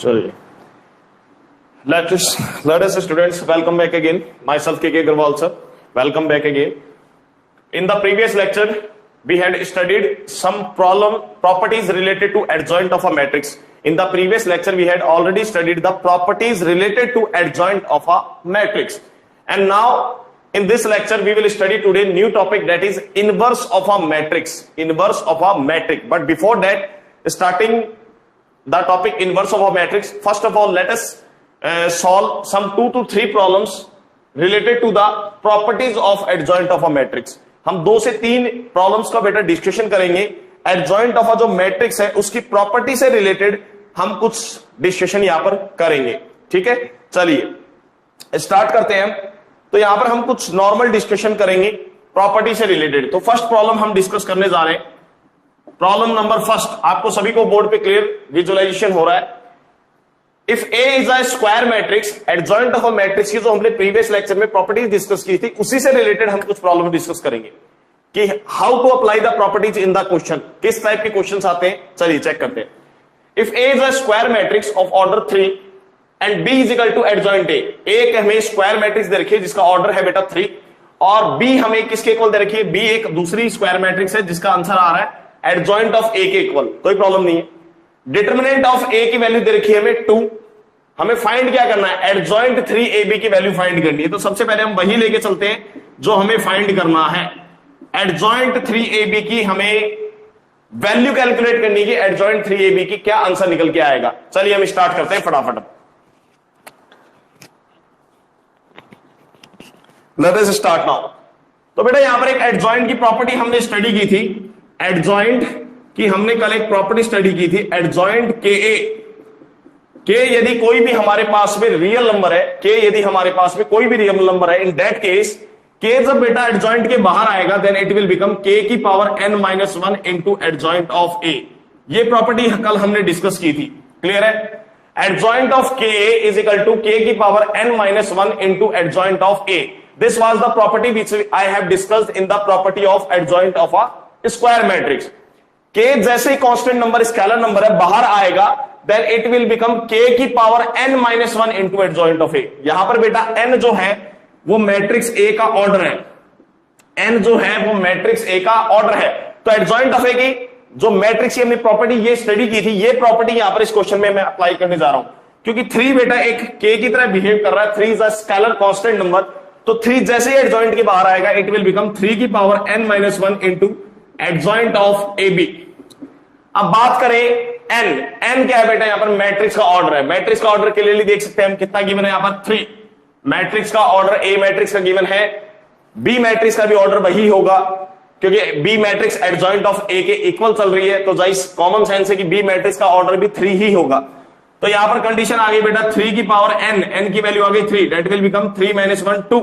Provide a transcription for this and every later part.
चलिए, let us students welcome back again. Myself KK Agarwal sir. Welcome back again. In the previous lecture, we had studied some properties related to adjoint of a matrix. In the previous lecture, we had already studied the properties related to adjoint of a matrix. And now, in this lecture, we will study today new topic, that is inverse of a matrix. Inverse of a matrix. But before that, starting the topic inverse of a matrix, first of all, let us solve some 2 to 3 problems related to the properties of adjoint of a matrix. हम 2 से 3 problems का बेटा discussion करेंगे. Adjoint of जो matrix है उसकी property से related हम कुछ डिस्कशन यहां पर करेंगे. ठीक है, चलिए स्टार्ट करते हैं. तो यहां पर हम कुछ नॉर्मल डिस्कशन करेंगे प्रॉपर्टी से रिलेटेड. तो फर्स्ट प्रॉब्लम हम डिस्कस करने जा रहे हैं. प्रॉब्लम नंबर फर्स्ट, आपको सभी को बोर्ड पे क्लियर विजुअलाइजेशन हो रहा है. If A is a square matrix, adjoint of a matrix की जो हमने प्रीवियस लेक्चर में प्रॉपर्टीज डिस्कस की थी, उसी से रिलेटेड हम कुछ प्रॉब्लम डिस्कस करेंगे कि how to apply the properties in the question. किस टाइप के क्वेश्चंस आते हैं, चलिए चेक करते हैं. If A is a square matrix of order 3 and B is equal to adjoint A. एक हमें स्क्वायर मैट्रिक्स दे रखी है जिसका ऑर्डर है बेटा 3, और बी हमें किसके इक्वल दे रखी है, बी एक दूसरी स्क्वायर मैट्रिक्स है जिसका आंसर आ रहा है एडजॉइंट ऑफ ए के इक्वल. कोई प्रॉब्लम नहीं है. डिटरमिनेंट ऑफ ए की वैल्यू दे रखी है हमें 2. हमें फाइंड क्या करना है, एडजॉइंट 3ab की वैल्यू फाइंड करनी है. तो सबसे पहले हम वही लेके चलते हैं जो हमें फाइंड करना है. एडजॉइंट 3ab की हमें वैल्यू कैलकुलेट करनी है. एडजॉइंट 3ab की क्या आंसर निकल के आएगा. चलिए हम स्टार्ट करते हैं फटाफट. Let us start now. तो बेटा यहां पर एक एडजॉइंट की प्रॉपर्टी हमने स्टडी की थी. एडजॉइंट की हमने कल एक प्रॉपर्टी स्टडी की थी, एडजॉइंट के यदि कोई भी हमारे पास में रियल नंबर है, के यदि हमारे पास में कोई भी रियल नंबर है, इन दैट केस के जब बेटा एडजॉइंट के बाहर आएगा then it will become K की power n-1 into adjoint of A. ये प्रॉपर्टी कल हमने डिस्कस की थी. क्लियर है. Adjoint of K is equal to K की power n-1 into adjoint of A. This was the property which I have discussed in the property of adjoint of a square matrix. K जैसे ही constant number scalar number है बाहर आएगा then it will become K की power n-1 into adjoint of ए. यहां पर बेटा n जो है वो मैट्रिक्स ए का ऑर्डर है. n जो है वो मैट्रिक्स ए का ऑर्डर है. तो एडजॉइंट ऑफ ए की जो मैट्रिक्स की हमने प्रॉपर्टी ये स्टडी की थी, ये प्रॉपर्टी यहां पर इस क्वेश्चन में मैं अप्लाई करने जा रहा हूं. क्योंकि 3 बेटा एक के की तरह बिहेव कर रहा है. 3 is a scalar constant number. तो 3 जैसे ही एडजॉइंट के बाहर आएगा इट विल बिकम 3 की power n-1 into adjoint of A B. अब बात करें n क्या है बेटा, यहां पर मैट्रिक्स का ऑर्डर है. मैट्रिक्स का ऑर्डर क्लियरली देख सकते हैं हम कितना गिवन है यहां पर 3. मैट्रिक्स का ऑर्डर ए मैट्रिक्स का गिवन है, बी मैट्रिक्स का भी ऑर्डर वही होगा क्योंकि बी मैट्रिक्स एडजॉइंट ऑफ ए के इक्वल चल रही है. तो जाइस कॉमन सेंस है कि बी मैट्रिक्स का ऑर्डर भी 3 ही होगा. तो यहां पर कंडीशन आ गई बेटा 3 की पावर n की वैल्यू आ गई 3, दैट विल बिकम 3-1 2.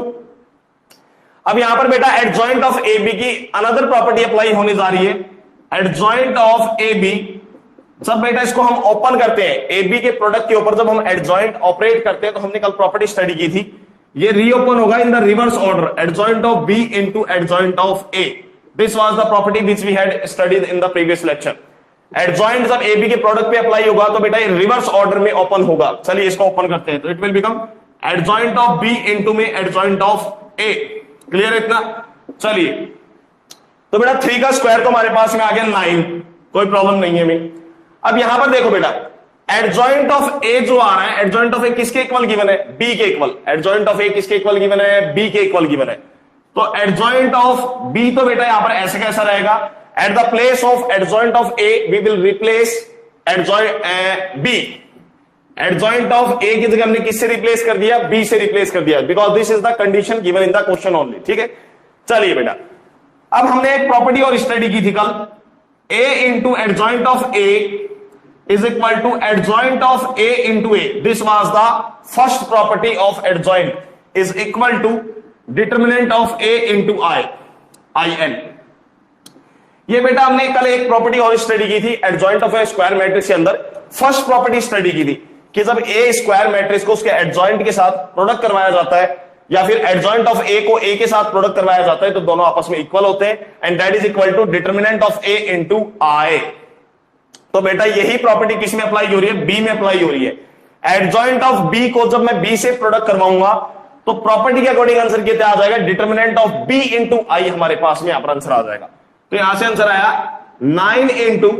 अब यहां पर बेटा एडजॉइंट ऑफ ए बी की अनदर प्रॉपर्टी अप्लाई होने जा रही है. एडजॉइंट ऑफ ए बी, जब बेटा इसको हम ओपन करते हैं ए बी के प्रोडक्ट के ऊपर, जब हम एडजॉइंट ऑपरेट करते हैं तो हमने कल प्रॉपर्टी स्टडी की थी, ये रीओपन होगा in the reverse order. Adjoint of B into adjoint of A. This was the property which we had studied in the previous lecture. Adjoint जब ए बी के प्रोडक्ट पे अप्लाई होगा तो बेटा ये रिवर्स ऑर्डर में open होगा. चलिए इसको ओपन करते हैं. तो it will become adjoint of B into में एडजॉइंट ऑफ ए. क्लियर है इतना. चलिए तो बेटा 3 का स्क्वायर तो हमारे पास में आ गया 9, कोई प्रॉब्लम नहीं है हमें. अब यहां पर देखो बेटा एडजॉइंट ऑफ ए जो आ रहा है, एडजॉइंट ऑफ ए किसके इक्वल गिवन है, बी के इक्वल. एडजॉइंट ऑफ ए किसके इक्वल गिवन है, बी के इक्वल गिवन है. तो एडजॉइंट ऑफ बी तो बेटा यहां पर ऐसे कैसा रहेगा, at the place of adjoint of A we will replace adjoint B. Adjoint of A की जगह हमने किससे रिप्लेस कर दिया, बी से रिप्लेस कर दिया, because this is the condition given in the question only. ठीक है. चलिए बेटा अब हमने एक प्रॉपर्टी और स्टडी की थी कल, a into adjoint of a is equal to adjoint of a into a. This was the first property of adjoint is equal to determinant of a into i n. ये बेटा हमने कल एक property और study की थी adjoint of A square matrix के अंदर. फर्स्ट प्रॉपर्टी स्टडी की थी कि जब ए स्क्वायर मैट्रिक्स को उसके एडजॉइंट के साथ प्रोडक्ट करवाया जाता है या फिर एडजॉइंट ऑफ ए को ए के साथ प्रोडक्ट करवाया जाता है तो दोनों आपस में इक्वल होते हैं and that is equal to determinant of A into I. तो बेटा यही प्रॉपर्टी किस में अप्लाई हो रही है, बी में अप्लाई हो रही है. एडजॉइंट ऑफ बी को जब मैं बी से प्रोडक्ट करवाऊंगा तो प्रॉपर्टी के अकॉर्डिंग आंसर कितना आ जाएगा, डिटर्मिनेंट ऑफ बी इंटू आई हमारे पास में यहां पर आंसर आ जाएगा। तो यहां से आंसर आया 9 इंटू,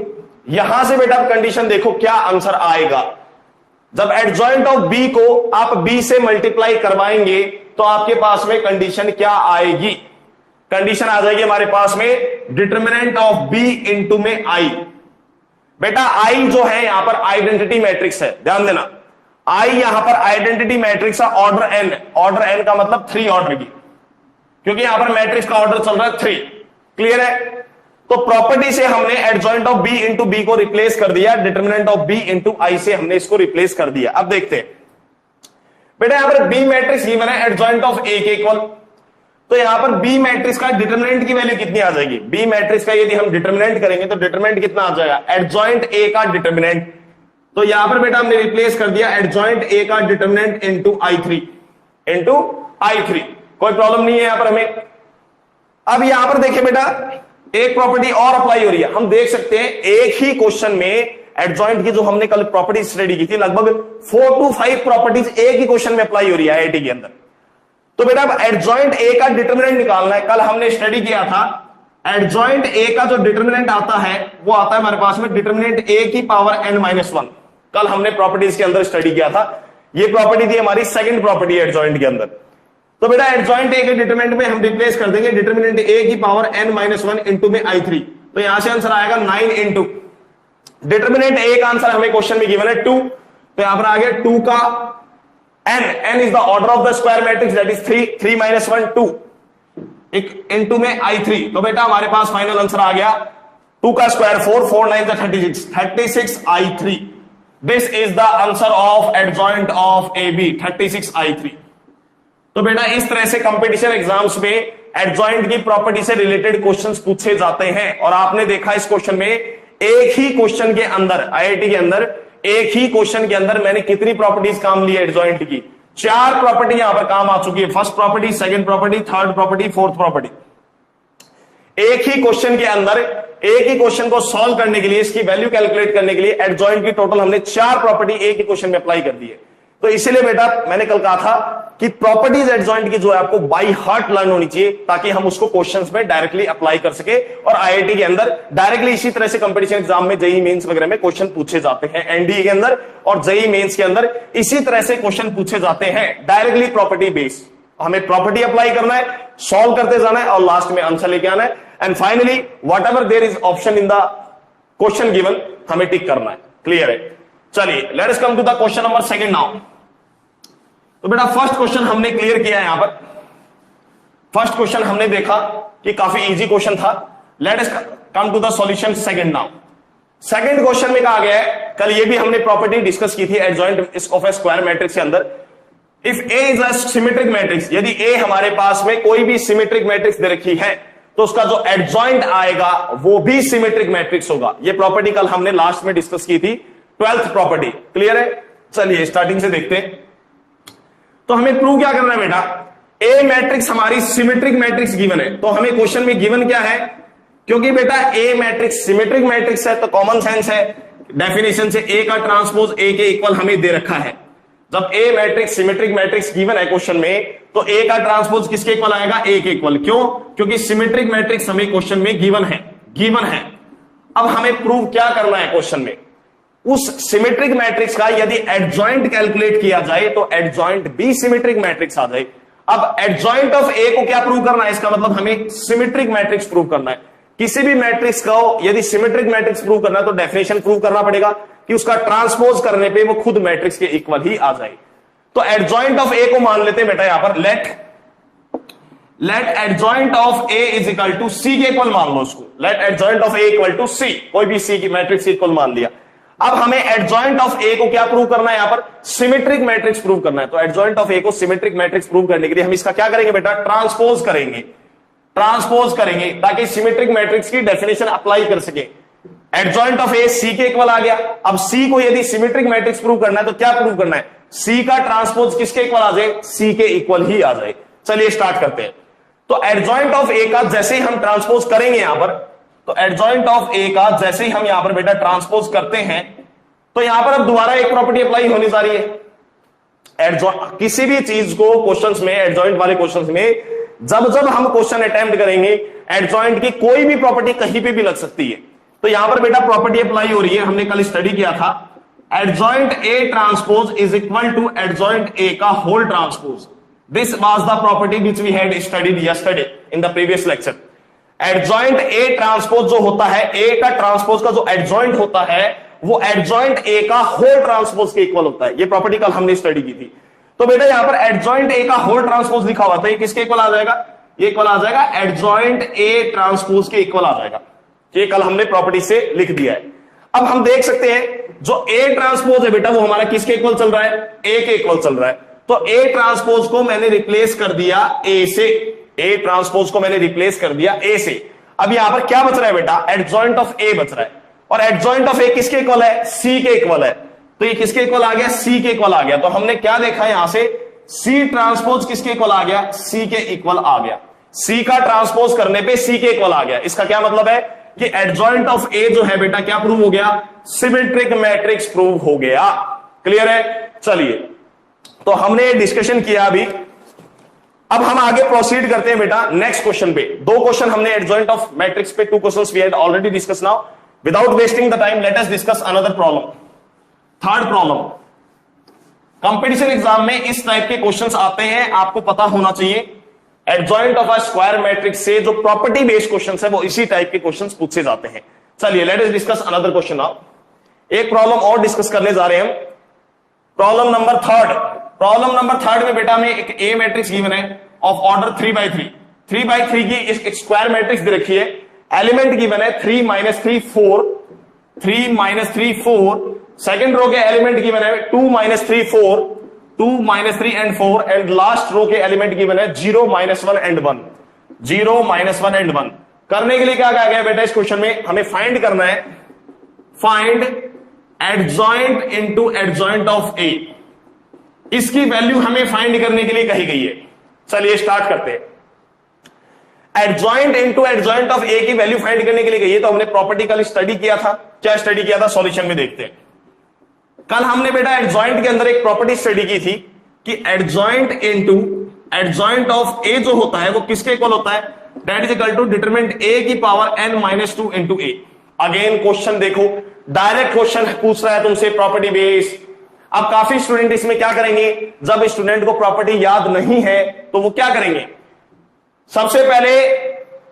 यहां से बेटा कंडीशन देखो क्या आंसर आएगा। जब एडजॉइंट ऑफ बी को आप बी से मल्टीप्लाई करवाएंगे तो आपके पास में कंडीशन क्या आएगी, कंडीशन आ जाएगी हमारे पास में डिटर्मिनेंट ऑफ बी इंटू में आई। बेटा आई जो है यहां पर आइडेंटिटी मैट्रिक्स है, ध्यान देना, आई यहां पर आइडेंटिटी मैट्रिक्स है ऑर्डर एन, ऑर्डर एन का मतलब 3 ऑर्डर की, क्योंकि यहां पर मैट्रिक्स का ऑर्डर चल रहा है 3, क्लियर है। तो प्रॉपर्टी से हमने adjoint of B into B को रिप्लेस कर दिया, determinant of B into I से हमने इसको रिप्लेस कर दिया। अब देखते हैं बेटा यहां पर बी मैट्रिक्स गिवन है एडजॉइंट ऑफ ए के इक्वल, तो यहां पर बी मैट्रिक्स का डिटर्मिनेंट की वैल्यू कितनी आ जाएगी, बी मैट्रिक्स का यदि हम डिटर्मिनेंट करेंगे तो डिटर्मिनेंट कितना आ जाएगा, एडजॉइंट ए का डिटर्मिनेंट। तो यहां पर बेटा हमने रिप्लेस कर दिया एडजॉइंट ए का डिटर्मिनेंट इंटू I3, कोई प्रॉब्लम नहीं है यहां पर हमें। अब यहां पर देखिए बेटा एक प्रॉपर्टी और अप्लाई हो रही है, हम देख सकते हैं एक ही क्वेश्चन में एडजॉइंट की जो हमने कल प्रॉपर्टी स्टडी की थी लगभग 4 to 5 प्रॉपर्टीज एक ही क्वेश्चन में अप्लाई हो रही है आईआईटी के अंदर। तो बेटा अब एडजॉइंट ए का डिटर्मिनेंट निकालना है, कल हमने स्टडी किया था एडजॉइंट ए का जो डिटर्मिनेंट आता है वो आता है हमारे पास में डिटर्मिनेंट ए की पावर n-1, कल हमने प्रॉपर्टीज के अंदर स्टडी किया था, ये प्रॉपर्टी थी हमारी सेकंड प्रॉपर्टी एडजॉइंट के अंदर। तो बेटा एडजॉइंट ए के डिटरमिनेंट में हम रिप्लेस कर देंगे डिटरमिनेंट ए की पावर n-1 इंटू में I3, तो यहां से आंसर आएगा 9 इंटू डिटरमिनेंट ए का आंसर हमें क्वेश्चन में गिवन है 2, तो यहां पर आ गया 2 का n is the order of the square matrix that is 3 -1 2 into में I3। तो बेटा हमारे पास फाइनल आंसर आ गया 2 का square 4, 4 9 36 I3। This is the answer of adjoint of A B 36 I3। तो बेटा इस तरह से कंपटीशन एग्जाम्स में एडजॉइंट की प्रॉपर्टी से रिलेटेड क्वेश्चंस पूछे जाते हैं। और आपने देखा इस क्वेश्चन में एक ही क्वेश्चन के अंदर आईआईटी के अंदर एक ही क्वेश्चन के अंदर मैंने कितनी प्रॉपर्टीज काम ली एडजॉइंट की, 4 प्रॉपर्टी यहां पर काम आ चुकी है, first property, second property, third property, fourth property. एक ही क्वेश्चन के अंदर एक ही क्वेश्चन को सॉल्व करने के लिए, इसकी वैल्यू कैलकुलेट करने के लिए एडजॉइंट की टोटल हमने 4 प्रॉपर्टी एक ही क्वेश्चन में अप्लाई कर दी है। तो इसीलिए बेटा मैंने कल कहा था कि प्रॉपर्टीज एडजॉइंट की जो है आपको बाय हार्ट लर्न होनी चाहिए ताकि हम उसको क्वेश्चंस में डायरेक्टली अप्लाई कर सके। और आईआईटी के अंदर डायरेक्टली इसी तरह से कंपटीशन एग्जाम में जेईई मेंस वगैरह में क्वेश्चन पूछे जाते हैं, एनडीए के अंदर और जेईई मेंस के अंदर इसी तरह से क्वेश्चन पूछे जाते हैं डायरेक्टली प्रॉपर्टी बेस्ड। हमें प्रॉपर्टी अप्लाई करना है, सॉल्व करते जाना है और लास्ट में आंसर लेके आना है, and finally whatever there is option in the question given हमें टिक करना है। क्लियर है? चलिए let us come to the question number 2 now. तो बेटा फर्स्ट क्वेश्चन हमने क्लियर किया है, यहां पर फर्स्ट क्वेश्चन हमने देखा कि काफी इजी क्वेश्चन था। Let us come to the solution second now. Second question में कहा गया है, कल ये भी हमने प्रॉपर्टी डिस्कस की थी adjoint of A square matrix के अंदर, if A is a symmetric matrix, यदि ए हमारे पास में कोई भी सिमेट्रिक मैट्रिक्स दे रखी है तो उसका जो एडजॉइंट आएगा वो भी सिमेट्रिक मैट्रिक्स होगा। ये प्रॉपर्टी कल हमने लास्ट में डिस्कस की थी, 12th प्रॉपर्टी। क्लियर है? चलिए स्टार्टिंग से देखते हैं। तो हमें प्रूव क्या करना है बेटा, ए मैट्रिक्स हमारी सिमेट्रिक मैट्रिक्स गिवन है, तो हमें क्वेश्चन में गिवन क्या है, क्योंकि बेटा ए मैट्रिक्स सिमेट्रिक मैट्रिक्स है तो कॉमन सेंस है, डेफिनेशन से ए का ट्रांसपोज ए के इक्वल हमें दे रखा है। जब ए मैट्रिक्स सिमेट्रिक मैट्रिक्स गिवन है क्वेश्चन में तो ए का ट्रांसपोज किसके इक्वल आएगा, ए के इक्वल। क्यों? क्योंकि सिमेट्रिक मैट्रिक्स हमें क्वेश्चन में गिवन है। अब हमें प्रूव क्या करना है क्वेश्चन में, उस सिमेट्रिक मैट्रिक्स का यदि एडजॉइंट कैलकुलेट किया जाए तो एडजॉइंट भी सिमेट्रिक मैट्रिक्स आ जाए। अब एडजॉइंट ऑफ ए को क्या प्रूव करना है, इसका मतलब हमें सिमेट्रिक मैट्रिक्स प्रूव करना है। किसी भी मैट्रिक्स का यदि सिमेट्रिक मैट्रिक्स प्रूव करना है तो डेफिनेशन प्रूव करना पड़ेगा कि उसका ट्रांसपोज करने पे वो खुद मैट्रिक्स के इक्वल ही आ जाए। तो एडजॉइंट ऑफ ए को मान लेते हैं बेटा यहां पर, let adjoint of A is equal to C के इक्वल मान लो उसको, let adjoint of A equal to C, कोई भी सी की मैट्रिक्स के इक्वल मान लिया। अब हमें एडजॉइंट ऑफ ए को क्या प्रूव करना है, यहां पर सिमेट्रिक मैट्रिक्स प्रूव करना है। तो एडजॉइंट ऑफ ए को सिमेट्रिक मैट्रिक्स प्रूव करने के लिए हम इसका क्या करेंगे बेटा, ट्रांसपोज करेंगे ताकि सिमेट्रिक मैट्रिक्स की डेफिनेशन अप्लाई कर सके। एडजॉइंट ऑफ ए सी के इक्वल आ गया। अब सी को यदि सिमेट्रिक मैट्रिक्स प्रूव करना है तो क्या प्रूव करना है, सी का ट्रांसपोज किसके इक्वल आ जाए, सी के इक्वल ही आ जाए। चलिए स्टार्ट करते हैं। तो एडजॉइंट ऑफ ए का जैसे ही हम ट्रांसपोज करेंगे यहां पर, तो एडजॉइंट ऑफ ए का जैसे ही हम यहां पर बेटा ट्रांसपोज करते हैं तो यहां पर अब दोबारा एक प्रॉपर्टी अप्लाई होने जा रही है। किसी भी चीज को क्वेश्चंस में, एडजॉइंट वाले क्वेश्चंस में जब जब हम क्वेश्चन अटेम्प्ट करेंगे, एडजॉइंट की कोई भी प्रॉपर्टी कहीं पे भी लग सकती है। तो यहां पर बेटा प्रॉपर्टी अप्लाई हो रही है, हमने कल स्टडी किया था, adjoint A transpose is equal to adjoint A का whole transpose. This was the property which we had studied yesterday in the previous lecture. Adjoint A transpose जो होता है, ए का ट्रांसपोज का जो एडजॉइंट होता है वो एडजॉइंट ए का होल ट्रांसपोज के इक्वल होता है। ये प्रॉपर्टी कल हमने स्टडी की थी। तो बेटा यहां पर एडजॉइंट ए का होल ट्रांसपोज लिखा हुआ था, ये किसके इक्वल आ जाएगा? ये इक्वल आ जाएगा एडजॉइंट ए ट्रांसपोज के इक्वल आ जाएगा। ये कल हमने प्रॉपर्टी से लिख दिया है। अब हम देख सकते हैं जो ए ट्रांसपोज है बेटा वो हमारा किसके इक्वल चल रहा है? ए के इक्वल चल रहा है। तो ए ट्रांसपोज को मैंने रिप्लेस कर दिया ए से, ए ट्रांसपोज को मैंने रिप्लेस कर दिया ए से। अब यहां पर क्या बच रहा है बेटा? एडजॉइंट ऑफ ए बच रहा है, और एडजॉइंट ऑफ ए किसके इक्वल है? सी के इक्वल है। तो ये किसके इक्वल आ गया? सी के इक्वल आ गया। तो हमने क्या देखा यहां से? सी ट्रांसपोज किसके इक्वल आ गया? सी के इक्वल आ गया। सी का ट्रांसपोज करने पे सी के इक्वल आ गया। इसका क्या मतलब है कि एडजॉइंट ऑफ ए जो है बेटा क्या प्रूव हो गया? सिमेट्रिक मैट्रिक्स प्रूव हो गया। क्लियर है? चलिए, तो हमने डिस्कशन किया अभी। अब हम आगे प्रोसीड करते हैं बेटा नेक्स्ट क्वेश्चन पे। दो क्वेश्चन हमने एडजॉइंट ऑफ मैट्रिक्स पे, two questions we had already discuss. Now without wasting the time let us discuss another problem. Third problem, competition exam में इस टाइप के क्वेश्चंस आते हैं, आपको पता होना चाहिए। Adjoint of a square matrix से जो प्रॉपर्टी बेस्ड क्वेश्चंस है वो इसी टाइप के क्वेश्चंस पूछे जाते हैं। चलिए let us discuss another question now. एक प्रॉब्लम और डिस्कस करने जा रहे हैं हम, problem number third. Problem number third में बेटा में एक ए मैट्रिक्स गिवन है ऑफ ऑर्डर 3x3। 3x3 की एक स्क्वायर मैट्रिक्स दे रखी है, एलिमेंट गिवन है 3 - 3 4, 3 - 3 4। सेकंड रो के एलिमेंट गिवन है 2 - 3 4, 2 - 3 and 4, एंड लास्ट रो के एलिमेंट गिवन है 0 - 1 and 1, 0 - 1 and 1। करने के लिए क्या कहा गया बेटा इस क्वेश्चन में? हमें फाइंड करना है, find adjoint into adjoint of A. इसकी वैल्यू हमें फाइंड करने के लिए कही गई है। चलिए स्टार्ट करते हैं। Adjoint into adjoint of A की वैल्यू फाइंड करने के लिए गई है, तो हमने प्रॉपर्टी कल स्टडी किया था। क्या स्टडी किया था? सॉल्यूशन में देखते हैं। कल हमने बेटा एडजॉइंट के अंदर एक प्रॉपर्टी स्टडी की थी कि adjoint into adjoint of A जो होता है वो किसके इक्वल होता है? That is equal to determinant A की power n-2 into A. Again question देखो, डायरेक्ट क्वेश्चन पूछ रहा है तुमसे प्रॉपर्टी बेस्ड। अब काफी स्टूडेंट इसमें क्या करेंगे, जब स्टूडेंट को प्रॉपर्टी याद नहीं है तो वो क्या करेंगे? सबसे पहले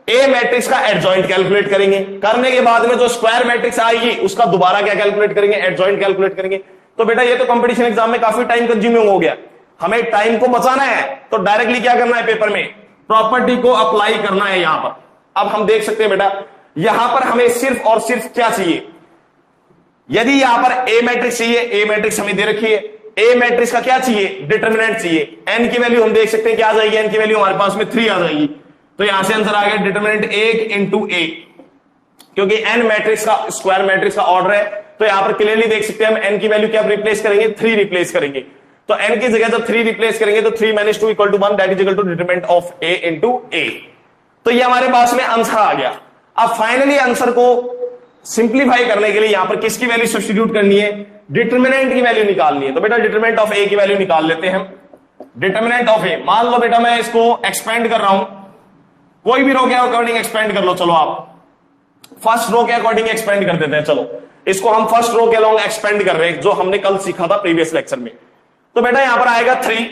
ए मैट्रिक्स का एडजॉइंट कैलकुलेट करेंगे, करने के बाद में जो स्क्वायर मैट्रिक्स आएगी उसका दोबारा क्या कैलकुलेट करेंगे? एडजॉइंट कैलकुलेट करेंगे। तो बेटा ये तो कंपटीशन एग्जाम में काफी टाइम कंज्यूमिंग हो गया। हमें टाइम को बचाना है तो डायरेक्टली क्या करना है? पेपर में प्रॉपर्टी को अप्लाई करना है यहां पर। अब हम देख सकते हैं बेटा यहां पर हमें सिर्फ और सिर्फ क्या चाहिए? यदि यहां पर ए मैट्रिक्स चाहिए, ए मैट्रिक्स हमें दे रखी है, ए मैट्रिक्स का क्या चाहिए? डिटरमिनेंट चाहिए। एन की वैल्यू हम देख सकते हैं क्या आ जाएगी? एन की वैल्यू हमारे पास में 3 आ जाएगी। तो यहां से आंसर आ गया डिटरमिनेंट 1 इंटू ए, क्योंकि एन मैट्रिक्स का स्क्वायर मैट्रिक्स का ऑर्डर है। तो यहां पर क्लियरली देख सकते हैं हम एन की वैल्यू क्या रिप्लेस करेंगे? 3 रिप्लेस करेंगे। तो एन की जगह जब 3 रिप्लेस करेंगे तो 3 - 2 = 1, that is equal to determinant of A into A. तो ये हमारे पास में आंसर आ गया। अब फाइनली आंसर को सिंप्लीफाई करने के लिए यहां पर किसकी वैल्यू सब्स्टिट्यूट करनी है? डिटरमिनेंट की वैल्यू निकालनी है। तो बेटा डिटरमिनेंट ऑफ ए की वैल्यू निकाल लेते हैं हम। डिटरमिनेंट ऑफ ए, मान लो बेटा मैं इसको एक्सपेंड कर रहा हूं, कोई भी रो के अकॉर्डिंग एक्सपेंड कर लो। चलो आप फर्स्ट रो के अकॉर्डिंग एक्सपेंड कर देते हैं। चलो इसको हम फर्स्ट रो के अलोंग एक्सपेंड कर रहे हैं, जो हमने कल सीखा था प्रीवियस लेक्चर में। तो बेटा यहां पर आएगा 3,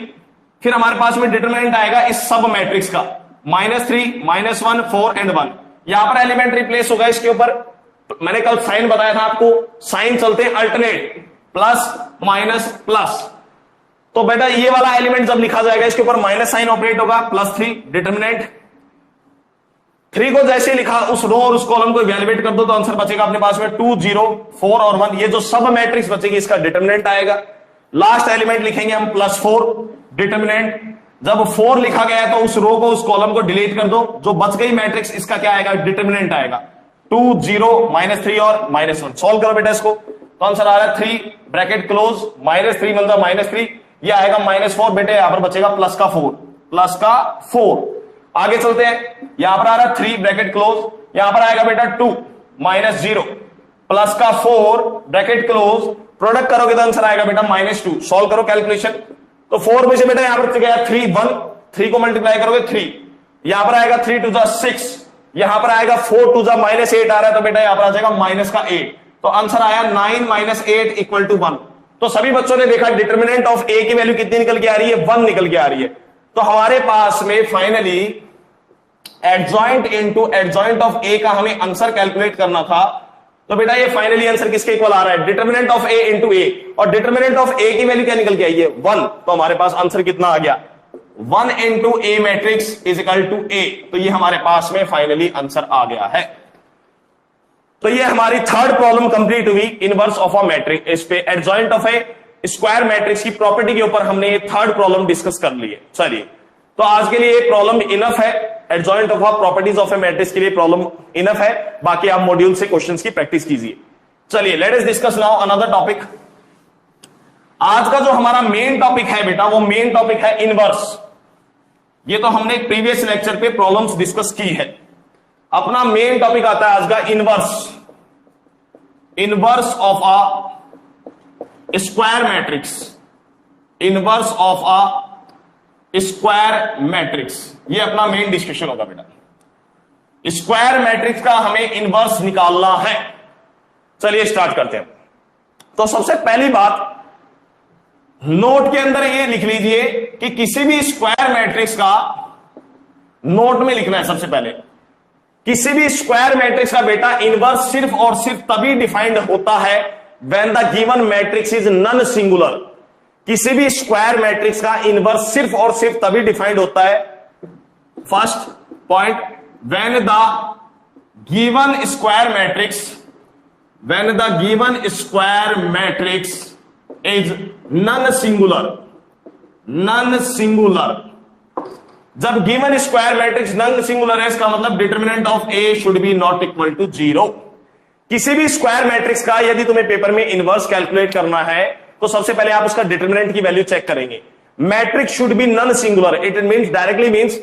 फिर हमारे पास में डिटरमिनेंट आएगा इस सब मैट्रिक्स का -3, -1, 4 and 1। यहां पर एलिमेंट रिप्लेस होगा इसके ऊपर। मैंने कल साइन बताया था आपको, साइन चलते हैं अल्टरनेट, प्लस माइनस प्लस। तो बेटा ये वाला एलिमेंट जब लिखा जाएगा इसके ऊपर माइनस साइन ऑपरेट होगा, +3 डिटरमिनेंट। 3 को जैसे लिखा उस रो और उस कॉलम को इवैल्यूएट कर दो तो आंसर बचेगा अपने पास में 2, 0, 4 और 1। ये जो सब मैट्रिक्स बचेगी इसका डिटरमिनेंट आएगा। लास्ट एलिमेंट लिखेंगे हम +4 डिटरमिनेंट। जब 4 लिखा गया है तो उस रो को उस कॉलम को डिलीट कर दो, जो बच गई मैट्रिक्स इसका क्या आएगा? डिटरमिनेंट आएगा 2, 0, -3 और -1। सॉल्व करो बेटा इसको, तो आंसर आ रहा है 3 ब्रैकेट क्लोज, -3 मतलब -3, ये आएगा -4। बेटे यहां पर बचेगा प्लस का 4। आगे चलते हैं, यहां पर आ रहा है 3 ब्रैकेट क्लोज, यहां पर आएगा बेटा 2 -0, प्लस का 4 ब्रैकेट क्लोज, प्रोडक्ट करोगे तो आंसर आएगा बेटा -2। सॉल्व करो कैलकुलेशन, तो 4 में से बेटा यहां पर गया 3 1, 3 को मल्टीप्लाई करोगे 3, यहां पर आएगा 3 2 6, यहां पर आएगा 4 2 -8 आ रहा है, तो बेटा यहां पर आ जाएगा -8, तो आंसर आया 9 - 8 = 1। तो सभी बच्चों ने देखा डिटर्मिनेंट ऑफ ए की वैल्यू कितनी निकल के आ रही है, 1 निकल के आ रही है। तो हमारे पास में finally adjoint into adjoint of A का हमें आंसर कैलकुलेट करना था। तो बेटा ये फाइनली आंसर किसके इक्वल आ रहा है, determinant of A into A, और डिटर्मिनेंट ऑफ ए की वैल्यू क्या निकल के आई है, 1। तो हमारे पास आंसर कितना आ गया, 1 × A मैट्रिक्स = A। तो ये हमारे पास में फाइनली आंसर आ गया है। तो ये हमारी थर्ड प्रॉब्लम कंप्लीट हुई इनवर्स ऑफ अ मैट्रिक्स। इस पे adjoint of A square matrix की प्रॉपर्टी के ऊपर हमने ये थर्ड प्रॉब्लम डिस्कस कर ली है। चलिए, तो आज के लिए ये प्रॉब्लम इनफ है, adjoint of a properties of A matrix के लिए प्रॉब्लम इनफ है। बाकी आप मॉड्यूल से क्वेश्चंस की प्रैक्टिस कीजिए। चलिए, let us discuss now another topic. आज का जो हमारा मेन टॉपिक है बेटा, वो मेन टॉपिक है इनवर्स। ये तो हमने प्रीवियस लेक्चर पे प्रॉब्लम्स डिस्कस की है। अपना मेन टॉपिक आता है आज का inverse, inverse of a square matrix, inverse of a square matrix. ये अपना मेन डिस्कशन होगा बेटा। स्क्वायर मैट्रिक्स का हमें इनवर्स निकालना है। चलिए स्टार्ट करते हैं। तो सबसे पहली बात, नोट के अंदर ये लिख लीजिए कि किसी भी स्क्वायर मैट्रिक्स का, नोट में लिखना है सबसे पहले, किसी भी स्क्वायर मैट्रिक्स का बेटा इनवर्स सिर्फ और सिर्फ तभी डिफाइंड होता है when the given matrix is non singular. किसी भी स्क्वायर मैट्रिक्स का इनवर्स सिर्फ और सिर्फ तभी डिफाइंड होता है, first point, when the given square matrix, when the given square matrix is non singular, non singular. जब given square matrix non singular है, इसका मतलब determinant of A should be not equal to 0। किसी भी square matrix का यदि तुम्हें paper में इनवर्स कैलकुलेट करना है, तो सबसे पहले आप उसका डिटर्मिनेंट की वैल्यू चेक करेंगे। Matrix should be non singular, it means directly means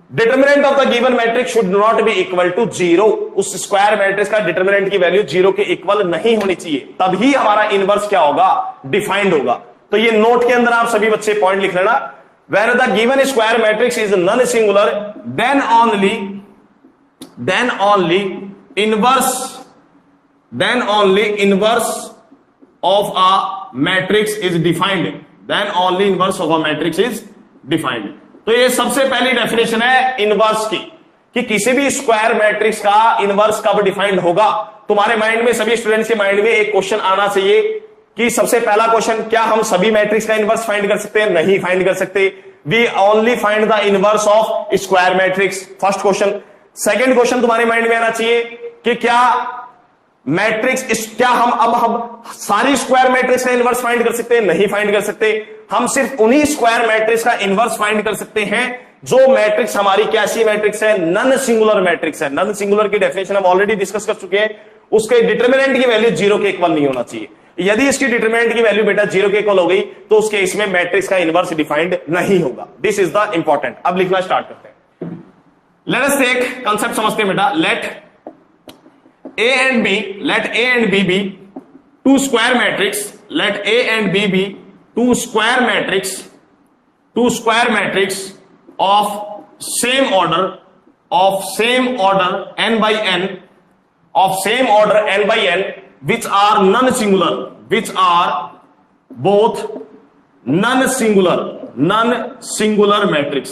determinant of the given matrix should not be equal to 0। उस स्क्वायर मैट्रिक्स का डिटर्मिनेंट की वैल्यू 0 के इक्वल नहीं होनी चाहिए, तभी हमारा इनवर्स क्या होगा, डिफाइंड होगा। तो ये नोट के अंदर आप सभी बच्चे पॉइंट लिख लेना। Where the given square matrix is non-singular, then only inverse of a matrix is defined. Then only inverse of a matrix is defined. तो ये सबसे पहली डेफिनेशन है इनवर्स की, कि किसी भी स्क्वायर मैट्रिक्स का इनवर्स कब डिफाइंड होगा। तुम्हारे माइंड में, सभी स्टूडेंट्स के माइंड में एक क्वेश्चन आना चाहिए कि सबसे पहला क्वेश्चन, क्या हम सभी मैट्रिक्स का इनवर्स फाइंड कर सकते हैं? नहीं फाइंड कर सकते। We only find the inverse of square matrix, first question. Second question तुम्हारे माइंड में आना चाहिए कि क्या मैट्रिक्स, क्या हम सारी स्क्वायर मैट्रिक्स का इनवर्स फाइंड कर सकते हैं? नहीं फाइंड कर सकते। हम सिर्फ उन्हीं स्क्वायर मैट्रिक्स का इनवर्स फाइंड कर सकते हैं जो मैट्रिक्स हमारी कैसी मैट्रिक्स है, नॉन सिंगुलर मैट्रिक्स है। नॉन सिंगुलर की डेफिनेशन हम ऑलरेडी डिस्कस कर चुके हैं। उसके डिटर्मिनेंट की वैल्यू 0 के इक्वल नहीं होना चाहिए। यदि इसकी डिटरमिनेंट की वैल्यू बेटा 0 के इक्वल हो गई, तो उस केस में मैट्रिक्स का इनवर्स डिफाइंड नहीं होगा। This is the important. अब लिखना स्टार्ट करते हैं। लेट अस टेक कांसेप्ट समझते हैं बेटा। Let A and B be two square matrix. Let A and B be two square matrix of same order n by n, of same order n by n, which are non-singular, which are both non-singular matrix,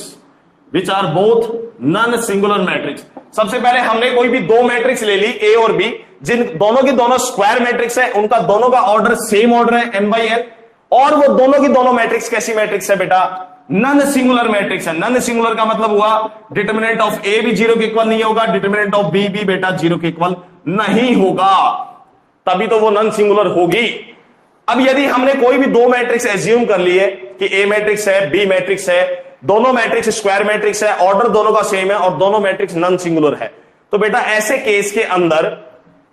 which are both non-singular matrix। सबसे पहले हमने कोई भी दो matrix ले ली, ए और B, जिन दोनों की दोनों स्क्वायर मैट्रिक्स है, उनका दोनों का ऑर्डर सेम ऑर्डर है n बाई n, और वो दोनों की दोनों मैट्रिक्स कैसी मैट्रिक्स है बेटा? नॉन सिंगुलर मैट्रिक्स है। नॉन सिंगुलर का मतलब हुआ डिटर्मिनेंट ऑफ ए भी 0 के इक्वल नहीं होगा, डिटर्मिनेंट ऑफ बी भी बेटा 0 के इक्वल नहीं होगा, तभी तो वो नॉन सिंगुलर होगी। अब यदि हमने कोई भी दो मैट्रिक्स एज्यूम कर लिए कि ए मैट्रिक्स है, बी मैट्रिक्स है, दोनों मैट्रिक्स स्क्वायर मैट्रिक्स है, ऑर्डर दोनों का सेम है, और दोनों मैट्रिक्स नॉन सिंगुलर है, तो बेटा ऐसे केस के अंदर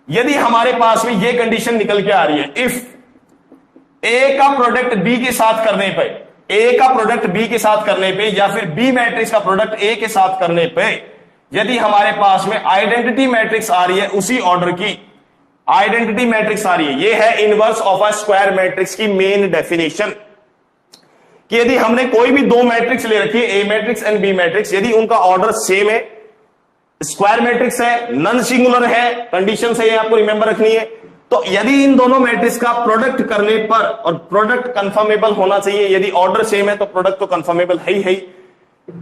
यदि हमारे पास में ये कंडीशन निकल के आ रही है, इफ ए का प्रोडक्ट बी के साथ करने पे, ए का प्रोडक्ट बी के साथ करने पे, या फिर बी मैट्रिक्स का प्रोडक्ट ए के साथ करने पे, यदि हमारे पास में आइडेंटिटी मैट्रिक्स आ रही है उसी ऑर्डर की, आइडेंटिटी मैट्रिक्स आ रही है। ये है inverse of a square matrix की मेन डेफिनेशन, कि यदि हमने कोई भी दो मैट्रिक्स ले रखी है, ए मैट्रिक्स एंड बी मैट्रिक्स, यदि उनका ऑर्डर सेम है, स्क्वायर मैट्रिक्स है, नॉन सिंगुलर है, कंडीशन से ये आपको रिमेंबर रखनी है, तो यदि इन दोनों मैट्रिक्स का प्रोडक्ट करने पर, और प्रोडक्ट कंफर्मेबल होना चाहिए, यदि ऑर्डर सेम है तो प्रोडक्ट तो कंफर्मेबल है ही।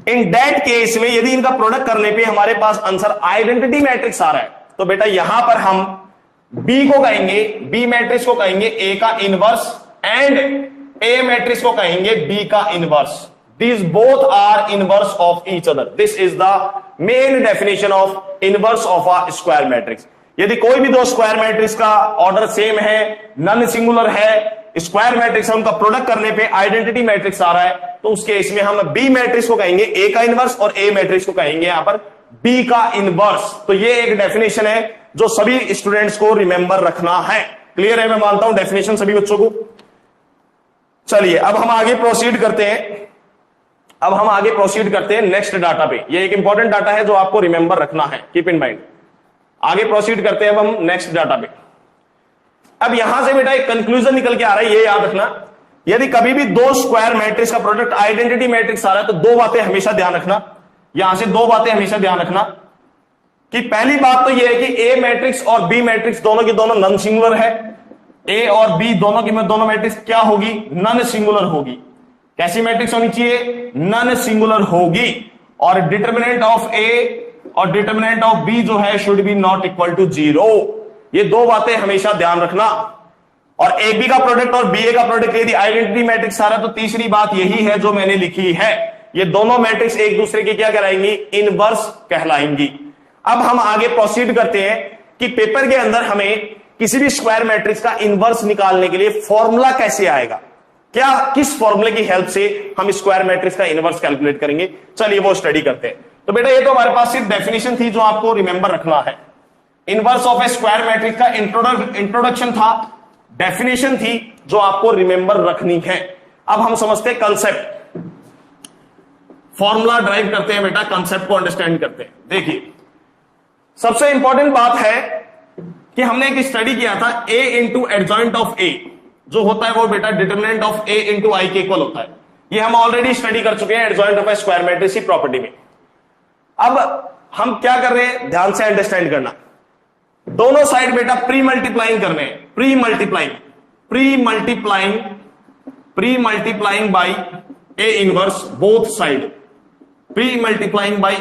इन दैट केस में यदि इनका प्रोडक्ट करने पे हमारे पास आंसर आइडेंटिटी मैट्रिक्स आ रहा है, तो बेटा यहां पर हम बी को कहेंगे, बी मैट्रिक्स को कहेंगे ए का इनवर्स, एंड ए मैट्रिक्स को कहेंगे बी का inverse. These both are inverse of each other. This is the main definition of inverse of a square matrix. यदि कोई भी दो स्क्वायर मैट्रिक्स का ऑर्डर सेम है, नॉन सिंगुलर है, स्क्वायर मैट्रिक्स है, उनका प्रोडक्ट करने पे आइडेंटिटी मैट्रिक्स आ रहा है, तो उस केस में हम बी मैट्रिक्स को कहेंगे ए का इनवर्स और ए मैट्रिक्स को कहेंगे यहां पर बी का इनवर्स। तो ये एक डेफिनेशन है जो सभी स्टूडेंट्स को रिमेंबर रखना है। क्लियर है? मैं मानता हूं डेफिनेशन सभी बच्चों को। चलिए अब हम आगे प्रोसीड करते हैं नेक्स्ट डाटा पे। ये एक इंपॉर्टेंट डाटा है जो आपको रिमेंबर रखना है, कीप इन माइंड। आगे प्रोसीड करते हैं अब हम नेक्स्ट डाटा पे। अब यहां से बेटा एक कंक्लूजन निकल के आ रहा है, ये याद रखना, यदि कभी भी दो स्क्वायर मैट्रिक्स का प्रोडक्ट आइडेंटिटी मैट्रिक्स आ रहा है तो दो बातें हमेशा ध्यान रखना, यहां से दो बातें हमेशा ध्यान रखना, कि पहली बात तो यह है कि ए मैट्रिक्स और बी मैट्रिक्स दोनों की दोनों नॉन सिंगुलर है। ए और बी दोनों की दोनों मैट्रिक्स क्या होगी? नॉन सिंगुलर होगी। कैसी मैट्रिक्स होनी चाहिए? नॉन सिंगुलर होगी। और डिटर्मिनेंट ऑफ ए और डिटर्मिनेंट ऑफ बी जो है should be not equal to 0। ये दो बातें हमेशा ध्यान रखना। और ए बी का प्रोडक्ट और बी ए का प्रोडक्ट यदि आइडेंटिटी मैट्रिक्स आ रहा है तो तीसरी बात यही है जो मैंने लिखी है, ये दोनों मैट्रिक्स एक दूसरे की क्या कहलाएंगी? इनवर्स कहलाएंगी। अब हम आगे प्रोसीड करते हैं कि पेपर के अंदर हमें किसी भी स्क्वायर मैट्रिक्स का इनवर्स निकालने के लिए फॉर्मूला कैसे आएगा, क्या किस फॉर्मूले की हेल्प से हम स्क्वायर मैट्रिक्स का इनवर्स कैलकुलेट करेंगे, चलिए वो स्टडी करते हैं। तो बेटा ये तो हमारे पास सिर्फ डेफिनेशन थी जो आपको रिमेंबर रखना है। Inverse of A square matrix का इंट्रोडक्शन था, डेफिनेशन थी जो आपको रिमेंबर रखनी है। अब हम समझते हैं कंसेप्ट, फॉर्मूला ड्राइव करते हैं बेटा, कंसेप्ट को अंडरस्टैंड करते हैं। देखिए सबसे इंपॉर्टेंट बात है कि हमने एक स्टडी किया था a into adjoint of A, जो होता है वो बेटा डिटर्मिनेंट ऑफ a इंटू आई के इक्वल होता है। ये हम ऑलरेडी स्टडी कर चुके हैं adjoint of A square matrix की प्रॉपर्टी में। अब हम क्या कर रहे हैं, ध्यान से अंडरस्टैंड करना। दोनों साइड बेटा प्री मल्टीप्लाइंग करने हैं, pre multiplying by A inverse both side, pre multiplying by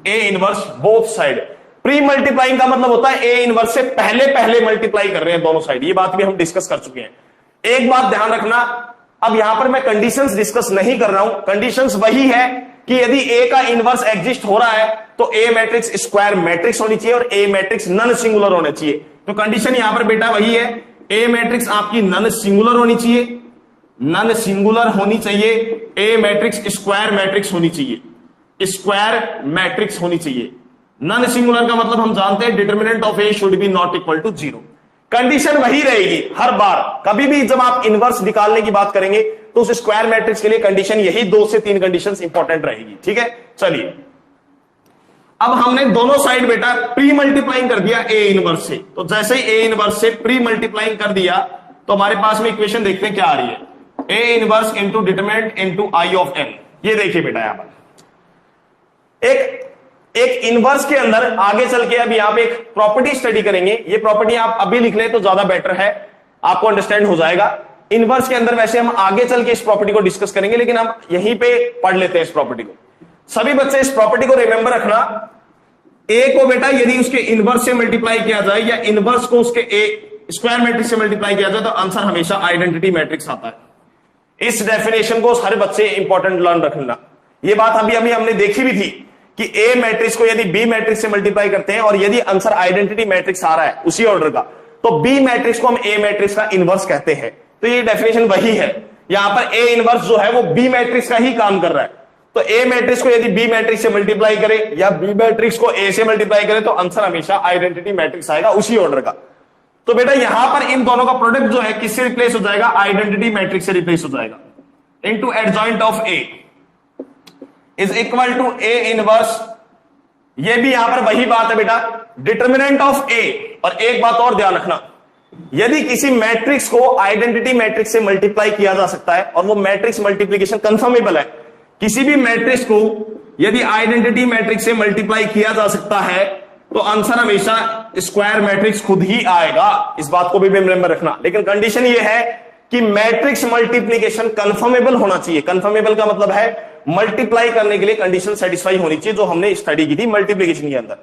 A inverse both side. Pre multiplying का मतलब होता है ए इनवर्स से पहले मल्टीप्लाई कर रहे हैं दोनों साइड। ये बात भी हम डिस्कस कर चुके हैं। एक बात ध्यान रखना, अब यहां पर मैं कंडीशंस डिस्कस नहीं कर रहा हूं, कंडीशंस वही है कि यदि ए का इनवर्स एग्जिस्ट हो रहा है तो ए मैट्रिक्स स्क्वायर मैट्रिक्स होनी चाहिए और ए मैट्रिक्स नॉन सिंगुलर होना चाहिए। तो कंडीशन यहां पर बेटा वही है, ए मैट्रिक्स आपकी नॉन सिंगुलर होनी चाहिए, नॉन सिंगुलर होनी चाहिए, ए मैट्रिक्स स्क्वायर मैट्रिक्स होनी चाहिए, स्क्वायर मैट्रिक्स होनी चाहिए। नॉन सिंगुलर का मतलब हम जानते हैं determinant of A should be not equal to 0। Condition वही रहेगी हर बार, कभी भी जब आप इनवर्स निकालने की बात करेंगे तो उस स्क्वायर मैट्रिक्स के लिए कंडीशन यही 2 से 3 कंडीशंस इंपॉर्टेंट रहेगी। ठीक है, चलिए अब हमने दोनों साइड बेटा प्री मल्टीप्लाइंग कर दिया ए इनवर्स से। तो जैसे ही ए इनवर्स से प्री मल्टीप्लाइंग कर दिया तो हमारे पास में इक्वेशन देखते हैं क्या आ रही है, A inverse into determinant into I of n. ये देखिए बेटा यहां पर एक इनवर्स के अंदर आगे चल के अब यहां पे एक प्रॉपर्टी स्टडी करेंगे। ये प्रॉपर्टी आप अभी लिख लें तो ज्यादा बेटर है, आपको अंडरस्टैंड हो जाएगा। इनवर्स के अंदर वैसे हम आगे चल के इस प्रॉपर्टी को डिस्कस करेंगे, लेकिन हम यहीं पे पढ़ लेते हैं इस प्रॉपर्टी को। सभी बच्चे इस प्रॉपर्टी को रिमेंबर रखना, ए को बेटा यदि उसके इनवर्स से मल्टीप्लाई किया जाए या इनवर्स को उसके ए स्क्वायर मैट्रिक्स से मल्टीप्लाई किया जाए तो आंसर हमेशा आइडेंटिटी मैट्रिक्स आता है। इस डेफिनेशन को हर बच्चे इंपॉर्टेंट लर्न रखना। ये बात अभी हमने देखी भी थी कि ए मैट्रिक्स को यदि बी मैट्रिक्स से मल्टीप्लाई करते हैं और यदि आंसर आइडेंटिटी मैट्रिक्स आ रहा है उसी ऑर्डर का, तो बी मैट्रिक्स को हम ए मैट्रिक्स का इनवर्स कहते हैं। तो ये डेफिनेशन वही है, यहां पर ए इनवर्स जो है वो बी मैट्रिक्स का ही काम कर रहा है। तो ए मैट्रिक्स को यदि बी मैट्रिक्स से मल्टीप्लाई करे या बी मैट्रिक्स को ए से मल्टीप्लाई करे तो आंसर हमेशा आइडेंटिटी मैट्रिक्स आएगा उसी ऑर्डर का। तो बेटा यहां पर इन दोनों का प्रोडक्ट जो है किससे रिप्लेस हो जाएगा? आइडेंटिटी मैट्रिक्स से रिप्लेस हो जाएगा। Into adjoint of A is equal to A inverse ये भी यहां पर वही बात है बेटा, डिटर्मिनेंट ऑफ ए। और एक बात और ध्यान रखना, यदि किसी मैट्रिक्स को आइडेंटिटी मैट्रिक्स से मल्टीप्लाई किया जा सकता है और वो मैट्रिक्स मल्टीप्लीकेशन कंफर्मेबल है, किसी भी मैट्रिक्स को यदि आइडेंटिटी मैट्रिक्स से मल्टीप्लाई किया जा सकता है तो आंसर हमेशा स्क्वायर मैट्रिक्स खुद ही आएगा। इस बात को भी रिमेंबर रखना। लेकिन कंडीशन ये है कि मैट्रिक्स मल्टीप्लीकेशन कंफर्मेबल होना चाहिए। कंफर्मेबल का मतलब है मल्टीप्लाई करने के लिए कंडीशन सेटिस्फाई होनी चाहिए, जो हमने स्टडी की थी मल्टीप्लीकेशन के अंदर।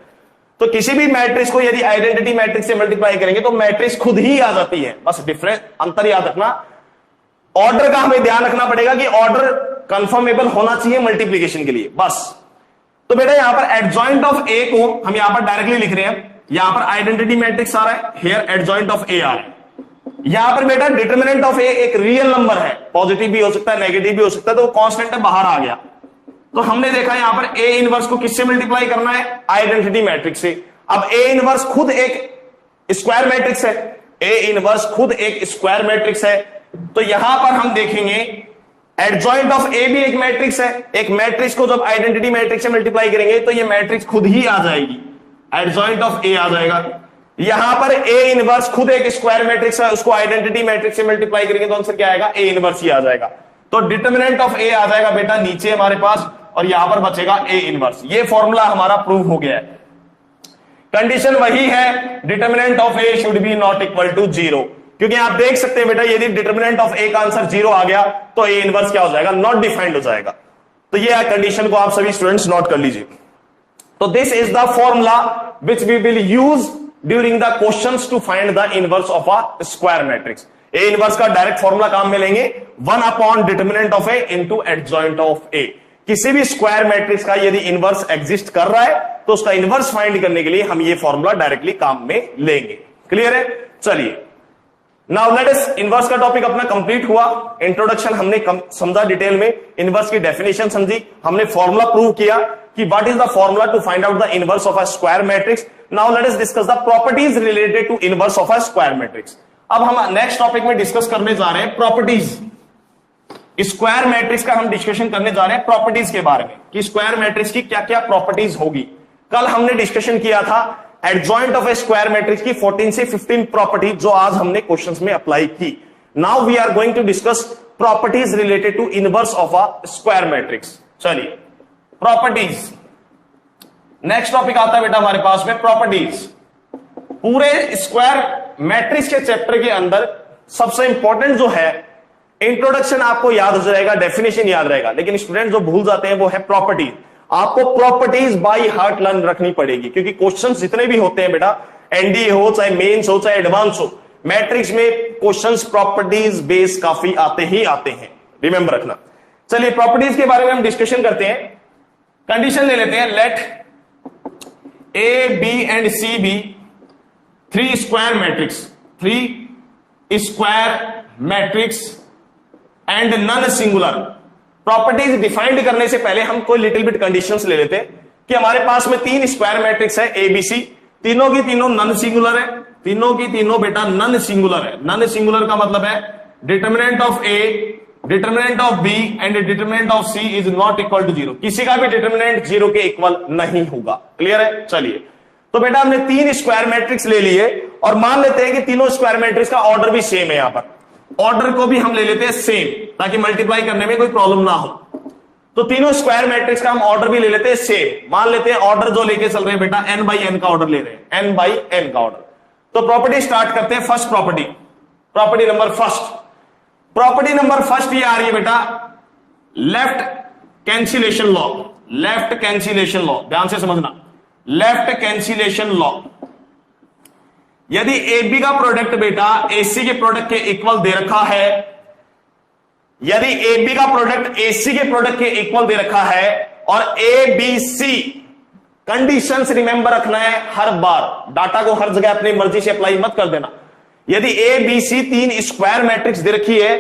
तो किसी भी मैट्रिक्स को यदि आइडेंटिटी मैट्रिक्स से मल्टीप्लाई करेंगे तो मैट्रिक्स खुद ही आ जाती है। बस डिफरेंस अंतर याद रखना। ऑर्डर का हमें ध्यान रखना पड़ेगा कि ऑर्डर कंफर्मेबल होना चाहिए मल्टीप्लीकेशन के लिए, बस। तो बेटा यहां पर एडजॉइंट ऑफ ए को हम यहां पर डायरेक्टली लिख रहे हैं। यहां पर आइडेंटिटी मैट्रिक्स आ रहा है, हियर एडजॉइंट ऑफ ए आ रहा है। यहां पर बेटा डिटर्मिनेंट ऑफ ए एक रियल नंबर है, पॉजिटिव भी हो सकता है, नेगेटिव भी हो सकता है, तो वो कांस्टेंट है, बाहर आ गया। तो हमने देखा यहां पर ए इनवर्स को किससे मल्टीप्लाई करना है, आइडेंटिटी मैट्रिक्स से। अब ए इनवर्स खुद एक स्क्वायर मैट्रिक्स है, ए इनवर्स खुद एक स्क्वायर मैट्रिक्स है। तो यहां पर हम देखेंगे एडजॉइंट ऑफ ए भी एक मैट्रिक्स है। एक मैट्रिक्स को जब आइडेंटिटी मैट्रिक्स से मल्टीप्लाई करेंगे तो ये मैट्रिक्स खुद ही आ जाएगी, एडजॉइंट ऑफ ए आ जाएगा। यहां पर ए इनवर्स खुद एक स्क्वायर मैट्रिक्स है, उसको आइडेंटिटी मैट्रिक्स से मल्टीप्लाई करेंगे तो आंसर क्या आएगा, ए इनवर्स ही आ जाएगा। तो डिटर्मिनेंट ऑफ ए आ जाएगा बेटा नीचे हमारे पास, और यहां पर बचेगा ए इनवर्स। ये फॉर्मूला हमारा प्रूव हो गया है। कंडीशन वही है, determinant of A should be not equal to 0, क्योंकि आप देख सकते हैं बेटा यदि डिटर्मिनेंट ऑफ ए का आंसर 0 आ गया तो ए इनवर्स क्या हो जाएगा, नॉट डिफाइंड हो जाएगा। तो ये कंडीशन को आप सभी स्टूडेंट्स नोट कर लीजिए। तो this is the formula which we will use during the questions to find the inverse of a square matrix. A inverse का डायरेक्ट फॉर्मूला काम में लेंगे, 1 upon determinant of A into adjoint of A. किसी भी square matrix का यदि inverse exist कर रहा है तो उसका इनवर्स फाइंड करने के लिए हम ये फॉर्मूला डायरेक्टली काम में लेंगे। क्लियर है? चलिए नाउ लेट अस, इनवर्स का टॉपिक अपना कंप्लीट हुआ। इंट्रोडक्शन हमने समझा डिटेल में, इनवर्स की डेफिनेशन समझी, हमने फॉर्मूला प्रूव किया कि what is the formula to find out the inverse of a square matrix. Now let us discuss the properties related to inverse of a square matrix. अब हम next topic में discuss करने जा रहे हैं properties. Square matrix का हम discussion करने जा रहे हैं प्रॉपर्टीज के बारे में, कि स्क्वायर मैट्रिक्स की क्या क्या प्रॉपर्टीज होगी। कल हमने डिस्कशन किया था adjoint of A square matrix की 14 से 15 प्रॉपर्टी, जो आज हमने क्वेश्चंस में अप्लाई की। Now we are going to discuss properties related to inverse of a square matrix. चलिए प्रॉपर्टीज, नेक्स्ट टॉपिक आता है बेटा हमारे पास में प्रॉपर्टीज। पूरे स्क्वायर मैट्रिक्स के चैप्टर के अंदर सबसे इंपॉर्टेंट जो है, इंट्रोडक्शन आपको याद हो जाएगा, डेफिनेशन याद रहेगा, लेकिन स्टूडेंट जो भूल जाते हैं वो है प्रॉपर्टीज। आपको प्रॉपर्टीज बाय हार्ट लर्न रखनी पड़ेगी, क्योंकि क्वेश्चंस जितने भी होते हैं बेटा, एनडीए हो चाहे मेंस हो चाहे एडवांस हो, मैट्रिक्स में क्वेश्चंस प्रॉपर्टीज बेस काफी आते ही आते हैं, रिमेंबर रखना। चलिए प्रॉपर्टीज के बारे में हम डिस्कशन करते हैं। कंडीशन ले लेते हैं, let A B and C be 3 square matrix, 3 square matrix and non singular. Properties defined करने से पहले हम कोई लिटिल बिट कंडीशंस ले लेते हैं कि हमारे पास में 3 स्क्वायर मैट्रिक्स है ए बी सी, तीनों की तीनों नन सिंगुलर है, तीनों की तीनों बेटा नन सिंगुलर है। नन सिंगुलर का मतलब है determinant of A, determinant of B and determinant of C is not equal to 0। किसी का भी डिटर्मिनेंट 0 के इक्वल नहीं होगा। क्लियर है? चलिए तो बेटा हमने 3 स्क्वायर मैट्रिक्स ले लिए और मान लेते हैं कि तीनों स्क्वायर मैट्रिक्स का ऑर्डर भी सेम है। यहां पर ऑर्डर को भी हम ले लेते हैं सेम, ताकि मल्टीप्लाई करने में कोई प्रॉब्लम ना हो। तो तीनों स्क्वायर मैट्रिक्स का हम ऑर्डर भी ले लेते हैं सेम। मान लेते हैं ऑर्डर जो लेके चल रहे हैं बेटा n बाई n का ऑर्डर ले रहे हैं, n बाई n का ऑर्डर। तो प्रॉपर्टी स्टार्ट करते हैं। First property, property number first, property number first ये आ रही है बेटा left cancellation law. Left cancellation law, ध्यान से समझना, लेफ्ट कैंसिलेशन लॉ। यदि ए बी का प्रोडक्ट बेटा ए सी के प्रोडक्ट के इक्वल दे रखा है, यदि ए बी का प्रोडक्ट ए सी के प्रोडक्ट के इक्वल दे रखा है और A B C, conditions remember रखना है हर बार, डाटा को हर जगह अपनी मर्जी से अप्लाई मत कर देना। यदि A B C 3 square matrix दे रखी है,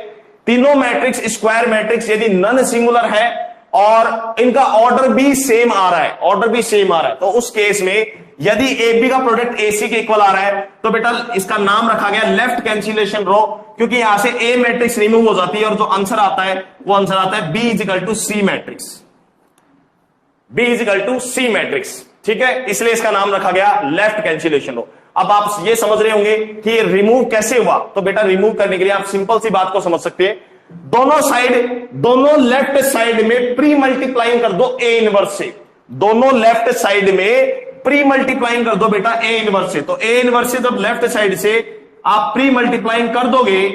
तीनों मैट्रिक्स स्क्वायर मैट्रिक्स यदि नन सिंगुलर है और इनका ऑर्डर भी सेम आ रहा है, ऑर्डर भी सेम आ रहा है, तो उस केस में यदि ए बी का प्रोडक्ट ए सी के इक्वल आ रहा है तो बेटा इसका नाम रखा गया लेफ्ट कैंसिलेशन रो, क्योंकि यहां से ए मैट्रिक्स रिमूव हो जाती है और जो आंसर आता है वो आंसर आता है B is equal to C matrix, B is equal to C matrix. ठीक है, इसलिए इसका नाम रखा गया लेफ्ट कैंसिलेशन लॉ। अब आप ये समझ रहे होंगे कि ये रिमूव कैसे हुआ, तो बेटा रिमूव करने के लिए आप सिंपल सी बात को समझ सकते हैं, दोनों लेफ्ट साइड में प्री मल्टीप्लाइंग कर दो ए इनवर्स से, दोनों लेफ्ट साइड में प्री मल्टीप्लाइंग कर दो बेटा ए इनवर्स से। तो ए इनवर्स से जब लेफ्ट साइड से आप प्री मल्टीप्लाइंग कर दोगे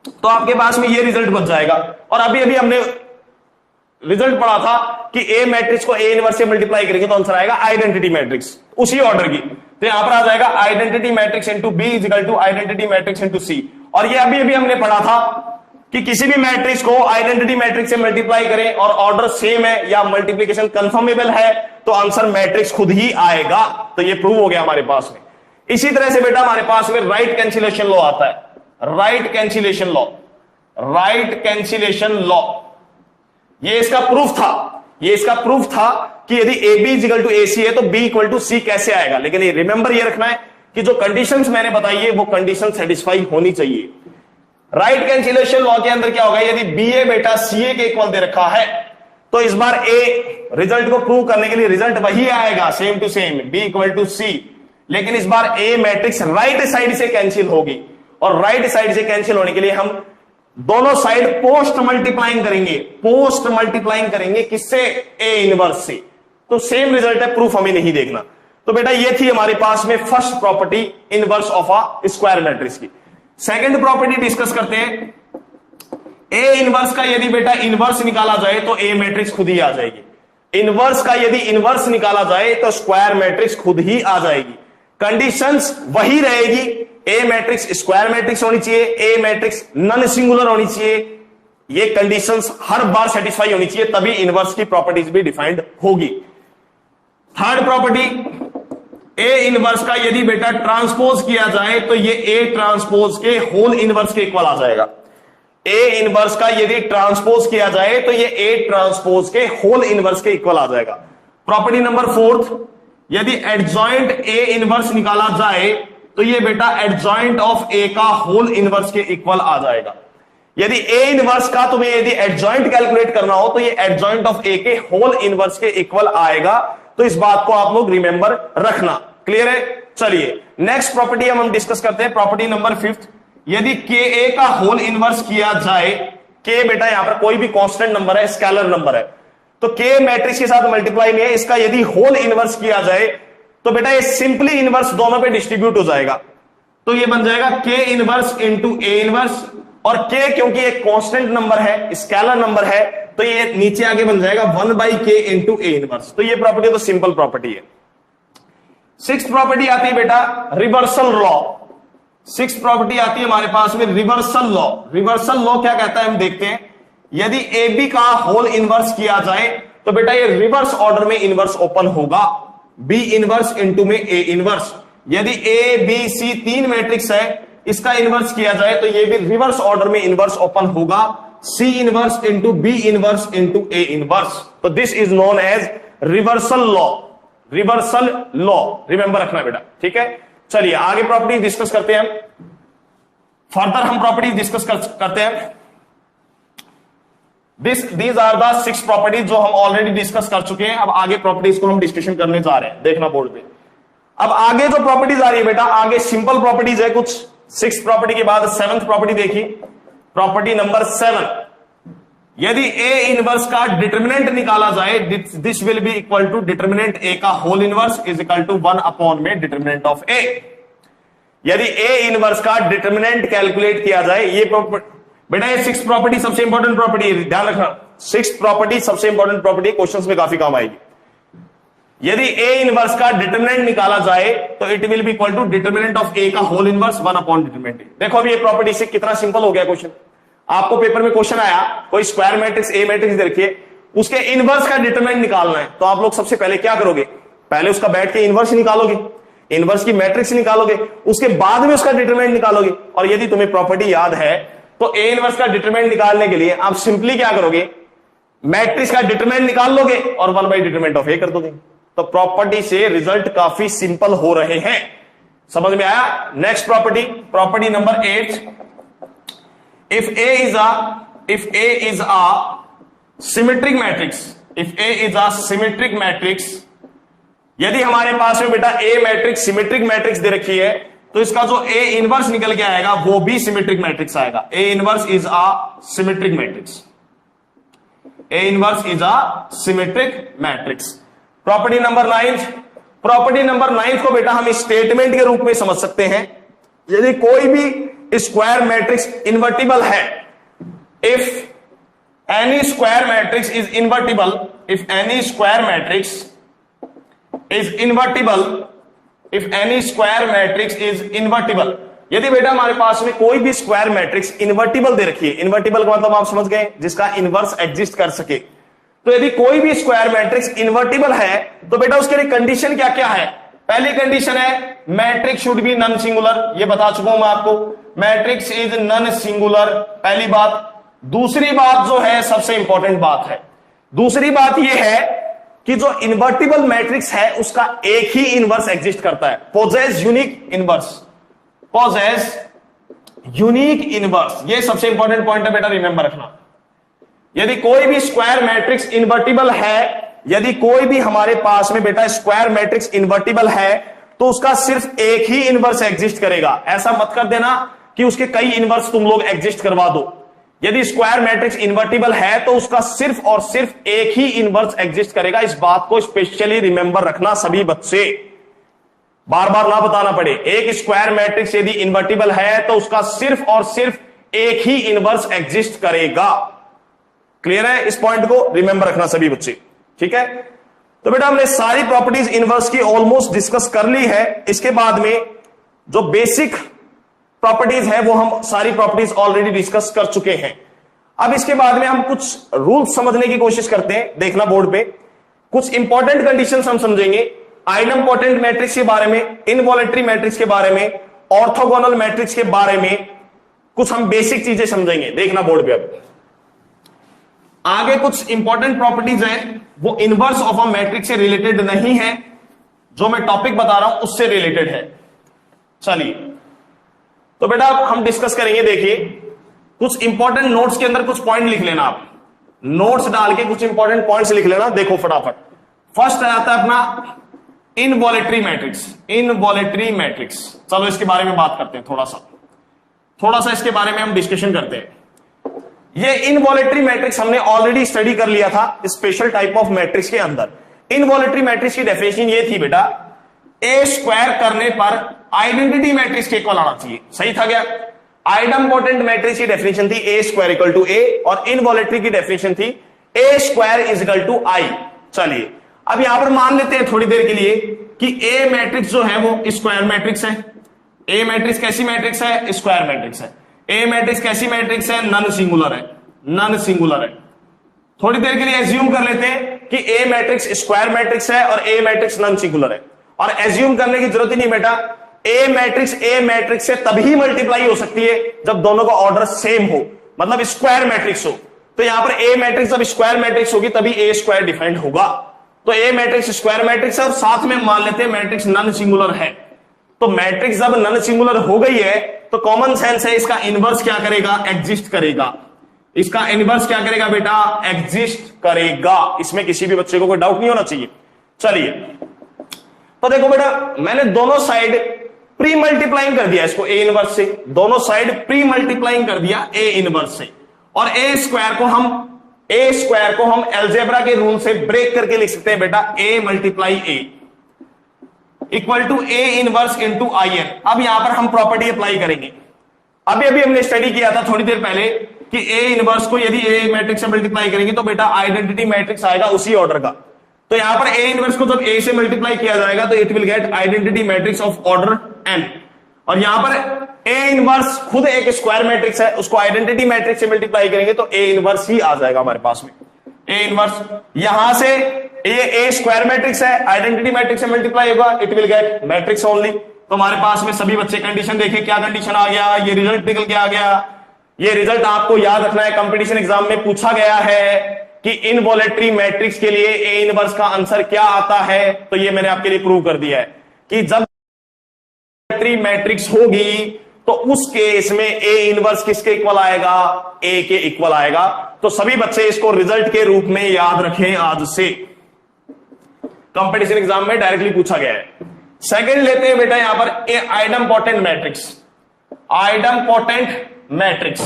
तो आपके पास में ये रिजल्ट बच जाएगा। और अभी अभी हमने रिजल्ट पढ़ा था कि ए मैट्रिक्स को ए इनवर्स से मल्टीप्लाई करेंगे तो आंसर आएगा आइडेंटिटी मैट्रिक्स, उसी ऑर्डर की। तो यहां पर आ जाएगा identity matrix into B is equal to identity matrix into C. और ये अभी अभी हमने पढ़ा था कि किसी भी मैट्रिक्स को आइडेंटिटी मैट्रिक्स से मल्टीप्लाई करें और ऑर्डर सेम है या मल्टीप्लिकेशन कंफर्मेबल है तो आंसर मैट्रिक्स खुद ही आएगा। तो ये प्रूव हो गया हमारे पास में। इसी तरह से बेटा हमारे पास में राइट कैंसिलेशन लॉ आता है, right cancellation law, right cancellation law. ये इसका प्रूफ था कि यदि ए बी इक्वल टू ए सी है तो बी इक्वल टू सी कैसे आएगा। लेकिन ये रिमेंबर ये रखना है कि जो कंडीशंस मैंने बताई है वो कंडीशन सेटिस्फाई होनी चाहिए। राइट कैंसिलेशन लॉ के अंदर क्या होगा, यदि बी ए बेटा सी ए के इक्वल दे रखा है तो इस बार ए रिजल्ट को प्रूव करने के लिए रिजल्ट वही आएगा, same to same, B equal to C. लेकिन इस बार ए मैट्रिक्स राइट साइड से कैंसिल होगी और राइट साइड से कैंसिल होने के लिए हम दोनों साइड पोस्ट मल्टीप्लाइंग करेंगे किससे, ए इनवर्स से। तो सेम रिजल्ट है, प्रूफ हमें नहीं देखना। तो बेटा ये थी हमारे पास में first property inverse of a square matrix की। सेकंड प्रॉपर्टी डिस्कस करते हैं, ए इनवर्स का यदि बेटा इनवर्स निकाला जाए तो ए मैट्रिक्स खुद ही आ जाएगी। इनवर्स का यदि इनवर्स निकाला जाए तो स्क्वायर मैट्रिक्स खुद ही आ जाएगी। कंडीशंस वही रहेगी, ए मैट्रिक्स स्क्वायर मैट्रिक्स होनी चाहिए, ए मैट्रिक्स नॉन सिंगुलर होनी चाहिए। ये कंडीशंस हर बार सेटिस्फाई होनी चाहिए, तभी इनवर्स की प्रॉपर्टीज भी डिफाइंड होगी। थर्ड प्रॉपर्टी, ए इनवर्स का यदि बेटा ट्रांसपोज किया जाए तो ये ए ट्रांसपोज के होल इनवर्स के इक्वल आ जाएगा। ए इनवर्स का यदि ट्रांसपोज किया जाए तो ये ए ट्रांसपोज के होल इनवर्स के इक्वल आ जाएगा। प्रॉपर्टी नंबर फोर्थ, यदि एडजॉइंट ए इनवर्स निकाला जाए तो ये बेटा एडजॉइंट ऑफ ए का होल इनवर्स के इक्वल आ जाएगा। यदि ए इनवर्स का तुम्हें यदि एडजॉइंट कैलकुलेट करना हो तो ये एडजॉइंट ऑफ ए के होल इनवर्स के इक्वल आएगा। तो इस बात को आप लोग रिमेंबर रखना। क्लियर है? चलिए नेक्स्ट प्रॉपर्टी हम डिस्कस करते हैं, प्रॉपर्टी नंबर फिफ्थ। यदि के ए का होल इनवर्स किया जाए, के बेटा यहां पर कोई भी कांस्टेंट नंबर है, स्केलर नंबर है, तो के मैट्रिक्स के साथ मल्टीप्लाई में है, इसका यदि होल इनवर्स किया जाए तो बेटा ये सिंपली इनवर्स दोनों पे डिस्ट्रीब्यूट हो जाएगा। तो ये बन जाएगा के इनवर्स इंटू ए इनवर्स, और के क्योंकि एक कांस्टेंट नंबर है, स्केलर नंबर है, तो ये नीचे आगे बन जाएगा 1/k इंटू ए इनवर्स। तो ये प्रॉपर्टी तो सिंपल प्रॉपर्टी है। सिक्स्थ प्रॉपर्टी आती है बेटा रिवर्सल लॉ। सिक्स्थ प्रॉपर्टी आती है हमारे पास में रिवर्सल लॉ। रिवर्सल लॉ क्या कहता है हम देखते हैं। यदि ए बी का होल इनवर्स किया जाए तो बेटा ये रिवर्स ऑर्डर में इनवर्स ओपन होगा, बी इनवर्स इंटू में ए इनवर्स। यदि ए बी सी तीन मैट्रिक्स है, इसका इनवर्स किया जाए तो ये भी रिवर्स ऑर्डर में इनवर्स ओपन होगा, C inverse into B inverse into A inverse. तो this is known as reversal law. Reversal law remember रखना बेटा, ठीक है। चलिए आगे प्रॉपर्टी डिस्कस करते हैं। फर्दर हम प्रॉपर्टी डिस्कस करते हैं। दीज आर द 6 प्रॉपर्टीज जो हम ऑलरेडी डिस्कस कर चुके हैं। अब आगे प्रॉपर्टीज को हम डिस्कशन करने जा रहे हैं, देखना बोर्ड पे। अब आगे जो प्रॉपर्टीज आ रही है बेटा, आगे सिंपल प्रॉपर्टीज है कुछ। 6th प्रॉपर्टी के बाद 7th प्रॉपर्टी देखी, प्रॉपर्टी नंबर 7। यदि ए इनवर्स का डिटर्मिनेंट निकाला जाए, this will be equal to determinant A का whole inverse is equal to 1 में डिटर्मिनेंट ऑफ ए। यदि ए इनवर्स का डिटर्मिनेंट कैलकुलेट किया जाए, ये बेटा ये 6th प्रॉपर्टी सबसे इंपॉर्टेंट प्रॉपर्टी है, ध्यान रखना। 6th प्रॉपर्टी सबसे इंपॉर्टेंट प्रॉपर्टी, क्वेश्चंस में काफी काम आएगी। यदि ए इनवर्स का डिटर्मिनेंट निकाला जाए तो it will be equal to determinant of A का होल इनवर्स 1 डिटर्मिनेंट ए। देखो अभी ये प्रॉपर्टी से कितना सिंपल हो गया क्वेश्चन। आपको पेपर में क्वेश्चन आया, कोई स्क्वायर मैट्रिक्स ए मैट्रिक्स दे रखिए, उसके इनवर्स का डिटरमिनेंट निकालना है, तो आप लोग सबसे पहले क्या करोगे, पहले उसका बैठ के इनवर्स निकालोगे, इनवर्स की मैट्रिक्स निकालोगे, उसके बाद में उसका डिटरमिनेंट निकालोगे। और यदि तुम्हें प्रॉपर्टी याद है तो ए इनवर्स का डिटरमिनेंट निकालने के लिए आप सिंपली क्या करोगे, मैट्रिक्स का डिटरमिनेंट निकाल लोगे और 1 डिटरमिनेंट ऑफ ए कर दोगे। तो प्रॉपर्टी से रिजल्ट काफी सिंपल हो रहे हैं, समझ में आया। Next property, property number 8। If A is a symmetric matrix, if A is a symmetric matrix, यदि हमारे पास में बेटा ए मैट्रिक्स सिमेट्रिक मैट्रिक्स दे रखी है तो इसका जो ए इनवर्स निकल के आएगा वो भी सिमेट्रिक मैट्रिक्स आएगा। ए inverse is a symmetric matrix. A inverse is a symmetric matrix. Property number 9, property number 9 को बेटा हम स्टेटमेंट के रूप में समझ सकते हैं। यदि कोई भी स्क्वायर मैट्रिक्स इन्वर्टिबल है, if N E square matrix is invertible, if N E square matrix is invertible, if N E square matrix is invertible, यदि बेटा हमारे पास में कोई भी स्क्वायर मैट्रिक्स इन्वर्टिबल दे रखी है, इन्वर्टिबल का मतलब आप समझ गए, जिसका इनवर्स एग्जिस्ट कर सके, तो यदि कोई भी स्क्वायर मैट्रिक्स इन्वर्टिबल है तो बेटा उसके लिए कंडीशन क्या क्या है? पहली कंडीशन है matrix should be non singular, ये बता चुका हूं मैं आपको, मैट्रिक्स इज नॉन सिंगुलर, पहली बात। दूसरी बात जो है सबसे इंपॉर्टेंट बात है, दूसरी बात यह है कि जो इन्वर्टिबल मैट्रिक्स है उसका एक ही इनवर्स एग्जिस्ट करता है, possess unique inverse, possess unique inverse. ये सबसे इंपॉर्टेंट पॉइंट है बेटा, रिमेंबर रखना। यदि कोई भी स्क्वायर मैट्रिक्स इन्वर्टिबल है, यदि कोई भी हमारे पास में बेटा स्क्वायर मैट्रिक्स इन्वर्टिबल है तो उसका सिर्फ एक ही इनवर्स एग्जिस्ट करेगा। ऐसा मत कर देना कि उसके कई इनवर्स तुम लोग एग्जिस्ट करवा दो। यदि स्क्वायर मैट्रिक्स इन्वर्टिबल है तो उसका सिर्फ और सिर्फ एक ही इनवर्स एग्जिस्ट करेगा। इस बात को स्पेशली रिमेंबर रखना सभी बच्चे, बार बार ना बताना पड़े। एक स्क्वायर मैट्रिक्स यदि इन्वर्टिबल है तो उसका सिर्फ और सिर्फ एक ही इनवर्स एग्जिस्ट करेगा। क्लियर है? इस पॉइंट को रिमेंबर रखना सभी बच्चे, ठीक है? तो बेटा हमने सारी प्रॉपर्टीज इनवर्स की ऑलमोस्ट डिस्कस कर ली है। इसके बाद में जो बेसिक प्रॉपर्टीज है वो हम सारी प्रॉपर्टीज ऑलरेडी डिस्कस कर चुके हैं। अब इसके बाद में हम कुछ रूल्स समझने की कोशिश करते हैं। देखना बोर्ड पे, कुछ इंपॉर्टेंट कंडीशंस हम समझेंगे, आइडम्पोटेंट मैट्रिक्स के बारे में, इनवॉलेटरी मैट्रिक्स के बारे में, ऑर्थोगोनल मैट्रिक्स के बारे में कुछ हम बेसिक चीजें समझेंगे। देखना बोर्ड पे। अब आगे कुछ इंपॉर्टेंट प्रॉपर्टीज हैं वो इनवर्स ऑफ अ मैट्रिक्स से रिलेटेड नहीं है, जो मैं टॉपिक बता रहा हूं उससे रिलेटेड है। चलिए तो बेटा हम डिस्कस करेंगे। देखिए कुछ इंपॉर्टेंट नोट्स के अंदर कुछ पॉइंट लिख लेना, आप नोट्स डाल के कुछ इंपॉर्टेंट पॉइंट्स लिख लेना। देखो फटाफट, फर्स्ट आता है अपना इनवॉलेटरी मैट्रिक्स। इनवॉलेटरी मैट्रिक्स, चलो इसके बारे में बात करते हैं, थोड़ा सा इसके बारे में हम डिस्कशन करते हैं। ये इनवॉलेटरी मैट्रिक्स हमने ऑलरेडी स्टडी कर लिया था स्पेशल टाइप ऑफ मैट्रिक्स के अंदर। इनवॉलेटरी मैट्रिक्स की डेफिनेशन ये थी बेटा, ए स्क्वायर करने पर आइडेंटिटी मैट्रिक्स के इक्वल आना चाहिए। सही था क्या? आइडम्पोटेंट मैट्रिक्स की डेफिनेशन थी ए स्क्वायर इक्वल टू ए, और इनवॉलेटरी की डेफिनेशन थी ए स्क्वायर इज इक्वल टू आई। चलिए अब यहां पर मान लेते हैं थोड़ी देर के लिए कि ए मैट्रिक्स जो है वो स्क्वायर मैट्रिक्स है। ए मैट्रिक्स कैसी मैट्रिक्स है? स्क्वायर मैट्रिक्स है। ए मैट्रिक्स कैसी मैट्रिक्स है? नॉन सिंगुलर है, नॉन सिंगुलर है। थोड़ी देर के लिए एज्यूम कर लेते हैं कि ए मैट्रिक्स स्क्वायर मैट्रिक्स है और ए मैट्रिक्स नॉन सिंगुलर है, और एज्यूम करने की जरूरत ही नहीं बेटा। ए मैट्रिक्स से तभी मल्टीप्लाई हो सकती है जब दोनों का ऑर्डर सेम हो, मतलब स्क्वायर मैट्रिक्स हो। तो यहां पर ए मैट्रिक्स जब स्क्वायर मैट्रिक्स होगी तभी ए स्क्वायर डिफाइंड होगा। तो ए मैट्रिक्स स्क्वायर मैट्रिक्स है और साथ में मान लेते हैं मैट्रिक्स नॉन सिंगुलर है। तो मैट्रिक्स जब नॉन सिंगुलर हो गई है तो कॉमन सेंस है इसका इनवर्स क्या करेगा? एग्जिस्ट करेगा। इसका इनवर्स क्या करेगा बेटा? एग्जिस्ट करेगा। इसमें किसी भी बच्चे को कोई डाउट नहीं होना चाहिए। चलिए तो देखो बेटा, मैंने दोनों साइड प्री मल्टीप्लाइंग कर दिया इसको ए इनवर्स से, दोनों साइड प्री मल्टीप्लाइंग कर दिया ए इनवर्स से, और ए स्क्वायर को हम अलजेब्रा के रूल से ब्रेक करके लिख सकते हैं बेटा, A multiply A equal to A inverse into I N. अब यहां पर हम प्रॉपर्टी अप्लाई करेंगे। अभी हमने स्टडी किया था थोड़ी देर पहले कि ए इनवर्स को यदि ए मैट्रिक्स से मल्टीप्लाई करेंगे तो बेटा आइडेंटिटी मैट्रिक्स आएगा उसी ऑर्डर का। तो यहां पर ए इनवर्स को जब ए से मल्टीप्लाई किया जाएगा तो it will get identity matrix of order n, और यहां पर ए इनवर्स खुद एक स्क्वायर मैट्रिक्स है, उसको आइडेंटिटी मैट्रिक्स से मल्टीप्लाई करेंगे तो ए इनवर्स ही आ जाएगा हमारे पास में। ए इनवर्स यहां से ए स्क्वायर मैट्रिक्स है, आइडेंटिटी मैट्रिक्स से मल्टीप्लाई होगा, it will gate matrix only. तो हमारे पास में सभी बच्चे कंडीशन देखें, क्या कंडीशन आ गया? ये रिजल्ट निकल के आ गया। ये रिजल्ट आपको याद रखना है, कंपटीशन एग्जाम में पूछा गया है कि इनवॉलेटरी मैट्रिक्स के लिए ए इनवर्स का आंसर क्या आता है। तो ये मैंने आपके लिए प्रूव कर दिया है कि जब मैट्रिक्स होगी तो उस केस में ए इनवर्स किसके इक्वल आएगा? ए के इक्वल आएगा। तो सभी बच्चे इसको रिजल्ट के रूप में याद रखें आज से। कंपटीशन एग्जाम में डायरेक्टली पूछा गया है। सेकंड लेते हैं बेटा यहां पर A idempotent matrix. Idempotent matrix,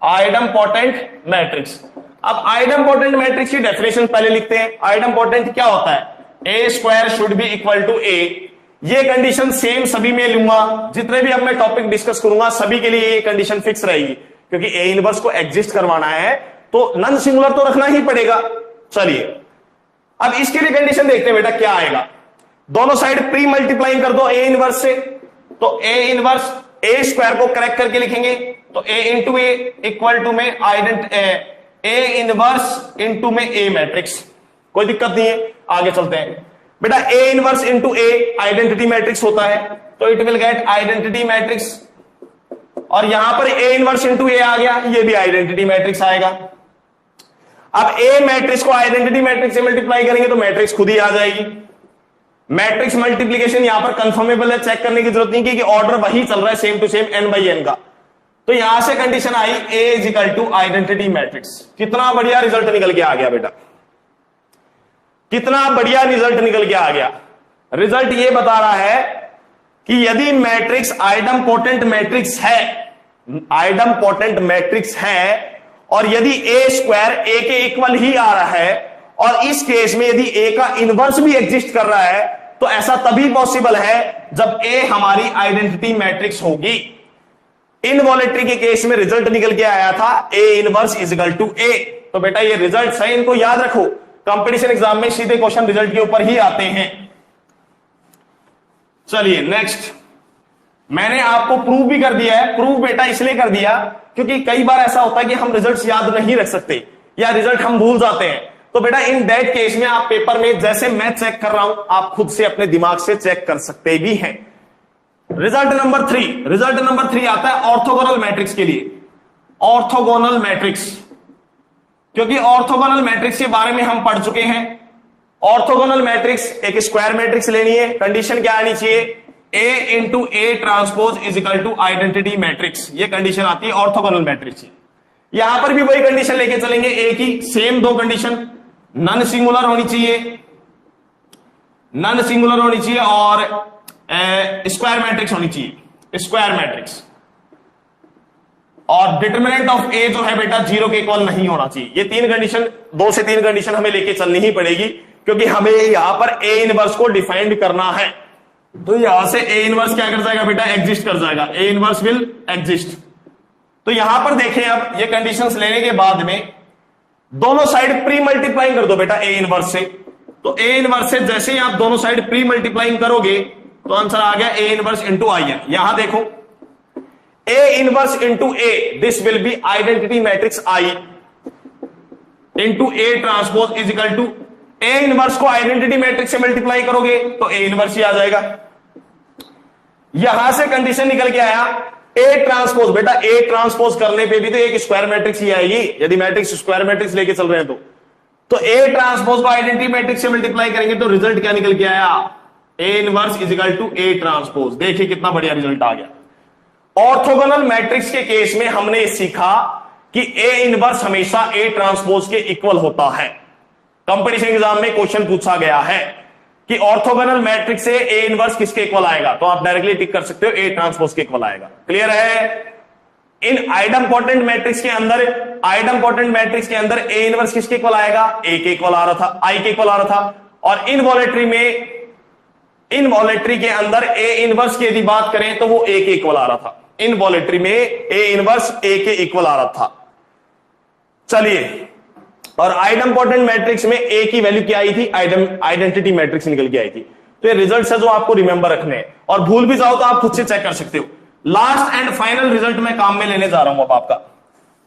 idempotent matrix. अब आइडम्पोटेंट मैट्रिक्स की डेफिनेशन पहले लिखते हैं। आइडम्पोटेंट क्या होता है? A square should be equal to A. ये कंडीशन सेम सभी में लूंगा, जितने भी अब मैं टॉपिक डिस्कस करूंगा सभी के लिए ये कंडीशन फिक्स रहेगी, क्योंकि ए इनवर्स को एग्जिस्ट करवाना है तो नॉन सिंगुलर तो रखना ही पड़ेगा। चलिए अब इसके लिए कंडीशन देखते हैं बेटा क्या आएगा। दोनों साइड प्री मल्टीप्लाइंग कर दो ए इनवर्स से, तो ए इनवर्स ए स्क्वायर को करेक्ट करके लिखेंगे तो ए इंटू ए इक्वल टू में ए इनवर्स इंटू में ए मैट्रिक्स। कोई दिक्कत नहीं है, आगे चलते हैं बेटा। ए इनवर्स इंटू ए आइडेंटिटी मैट्रिक्स होता है, तो it will get identity matrix. और यहां पर ए इनवर्स इंटू ए आ गया, ये भी आइडेंटिटी मैट्रिक्स आएगा। अब ए मैट्रिक्स को आइडेंटिटी मैट्रिक्स से मल्टीप्लाई करेंगे तो मैट्रिक्स खुद ही आ जाएगी। मैट्रिक्स मल्टीप्लीकेशन यहां पर कंफर्मेबल है, चेक करने की जरूरत नहीं कि ऑर्डर वही चल रहा है same to same n by n का। तो यहां से condition I A is equal to identity matrix. कितना बढ़िया रिजल्ट निकल के आ गया बेटा, कितना बढ़िया रिजल्ट निकल के आ गया। रिजल्ट ये बता रहा है कि यदि मैट्रिक्स आइडम्पोटेंट मैट्रिक्स है, आइडम्पोटेंट मैट्रिक्स है, और यदि ए स्क्वायर ए के इक्वल ही आ रहा है, और इस केस में यदि ए का इनवर्स भी एग्जिस्ट कर रहा है, तो ऐसा तभी पॉसिबल है जब ए हमारी आइडेंटिटी मैट्रिक्स होगी। इनवॉलेटरी के केस में रिजल्ट निकल के आया था A inverse is equal to A. तो बेटा ये रिजल्ट है, इनको याद रखो, कंपटीशन एग्जाम में सीधे क्वेश्चन रिजल्ट के ऊपर ही आते हैं। चलिए नेक्स्ट, मैंने आपको प्रूव भी कर दिया है। प्रूव बेटा इसलिए कर दिया क्योंकि कई बार ऐसा होता है कि हम रिजल्ट्स याद नहीं रख सकते या रिजल्ट हम भूल जाते हैं। तो बेटा इन दैट केस में आप पेपर में जैसे मैं चेक कर रहा हूं आप खुद से अपने दिमाग से चेक कर सकते भी हैं। रिजल्ट नंबर 3, रिजल्ट नंबर 3 आता है ऑर्थोगोनल मैट्रिक्स के लिए। ऑर्थोगोनल मैट्रिक्स, क्योंकि ऑर्थोगोनल मैट्रिक्स के बारे में हम पढ़ चुके हैं। ऑर्थोगोनल मैट्रिक्स एक स्क्वायर मैट्रिक्स लेनी है, कंडीशन क्या आनी चाहिए? A into A transpose is equal to identity matrix. ये कंडीशन आती है ऑर्थोगोनल मैट्रिक्स की। यहां पर भी वही कंडीशन लेके चलेंगे, ए की सेम दो कंडीशन, नॉन सिंगुलर होनी चाहिए, नॉन सिंगुलर होनी चाहिए, और स्क्वायर मैट्रिक्स होनी चाहिए, स्क्वायर मैट्रिक्स। और डिटरमिनेंट ऑफ ए जो है बेटा 0 के इक्वल नहीं होना चाहिए। ये तीन कंडीशन, 2 से 3 कंडीशन हमें लेके चलनी ही पड़ेगी, क्योंकि हमें यहां पर ए इनवर्स को डिफाइंड करना है। तो यहां से ए इनवर्स क्या कर जाएगा बेटा? एग्जिस्ट कर जाएगा, ए इनवर्स विल एग्जिस्ट। तो यहां पर देखें, अब ये कंडीशंस लेने के बाद में दोनों साइड प्री मल्टीप्लाइंग कर दो बेटा ए इनवर्स से। तो ए इनवर्स से जैसे ही आप दोनों साइड प्री मल्टीप्लाइंग करोगे तो आंसर आ गया A inverse into I n. यहां देखो A inverse into A, this will be identity matrix I into A transpose is equal to A inverse को आइडेंटिटी मैट्रिक्स से मल्टीप्लाई करोगे तो ए इनवर्स ही आ जाएगा। यहां से कंडीशन निकल के आया ए ट्रांसपोज, बेटा ए ट्रांसपोज करने पे भी तो एक स्क्वायर मैट्रिक्स ही आएगी, यदि मैट्रिक्स स्क्वायर मैट्रिक्स लेके चल रहे हैं तो ए ट्रांसपोज को आइडेंटिटी मैट्रिक्स से मल्टीप्लाई करेंगे तो रिजल्ट क्या निकल के आया? A inverse is equal to A transpose. देखिए कितना बढ़िया रिजल्ट आ गया। ऑर्थोगोनल मैट्रिक्स के केस में हमने सीखा कि ए इनवर्स हमेशा ए ट्रांसपोज के इक्वल होता है। कंपटीशन एग्जाम में क्वेश्चन पूछा गया है कि ऑर्थोगोनल मैट्रिक्स से ए इनवर्स किसके इक्वल आएगा, तो आप डायरेक्टली टिक कर सकते हो ए ट्रांसपोज के इक्वल आएगा। क्लियर है? इन आइडम्पोटेंट मैट्रिक्स के अंदर, आइडम्पोटेंट मैट्रिक्स के अंदर ए इनवर्स किसके इक्वल आएगा? ए के इक्वल आ रहा था, आई के इक्वल आ रहा था। और इनवॉलेटरी में, इनवॉलेटरी के अंदर ए इनवर्स की यदि बात करें तो वो ए के इक्वल आ रहा था। इनवॉलेटरी में ए इनवर्स ए के इक्वल आ रहा था। चलिए, और आइडम्पोटेंट मैट्रिक्स में ए की वैल्यू क्या आई थी? आइडेंटिटी मैट्रिक्स निकल के आई थी। तो ये रिजल्ट है जो आपको रिमेंबर रखने हैं, और भूल भी जाओ तो आप खुद से चेक कर सकते हो। लास्ट एंड फाइनल रिजल्ट मैं काम में लेने जा रहा हूं अब आपका,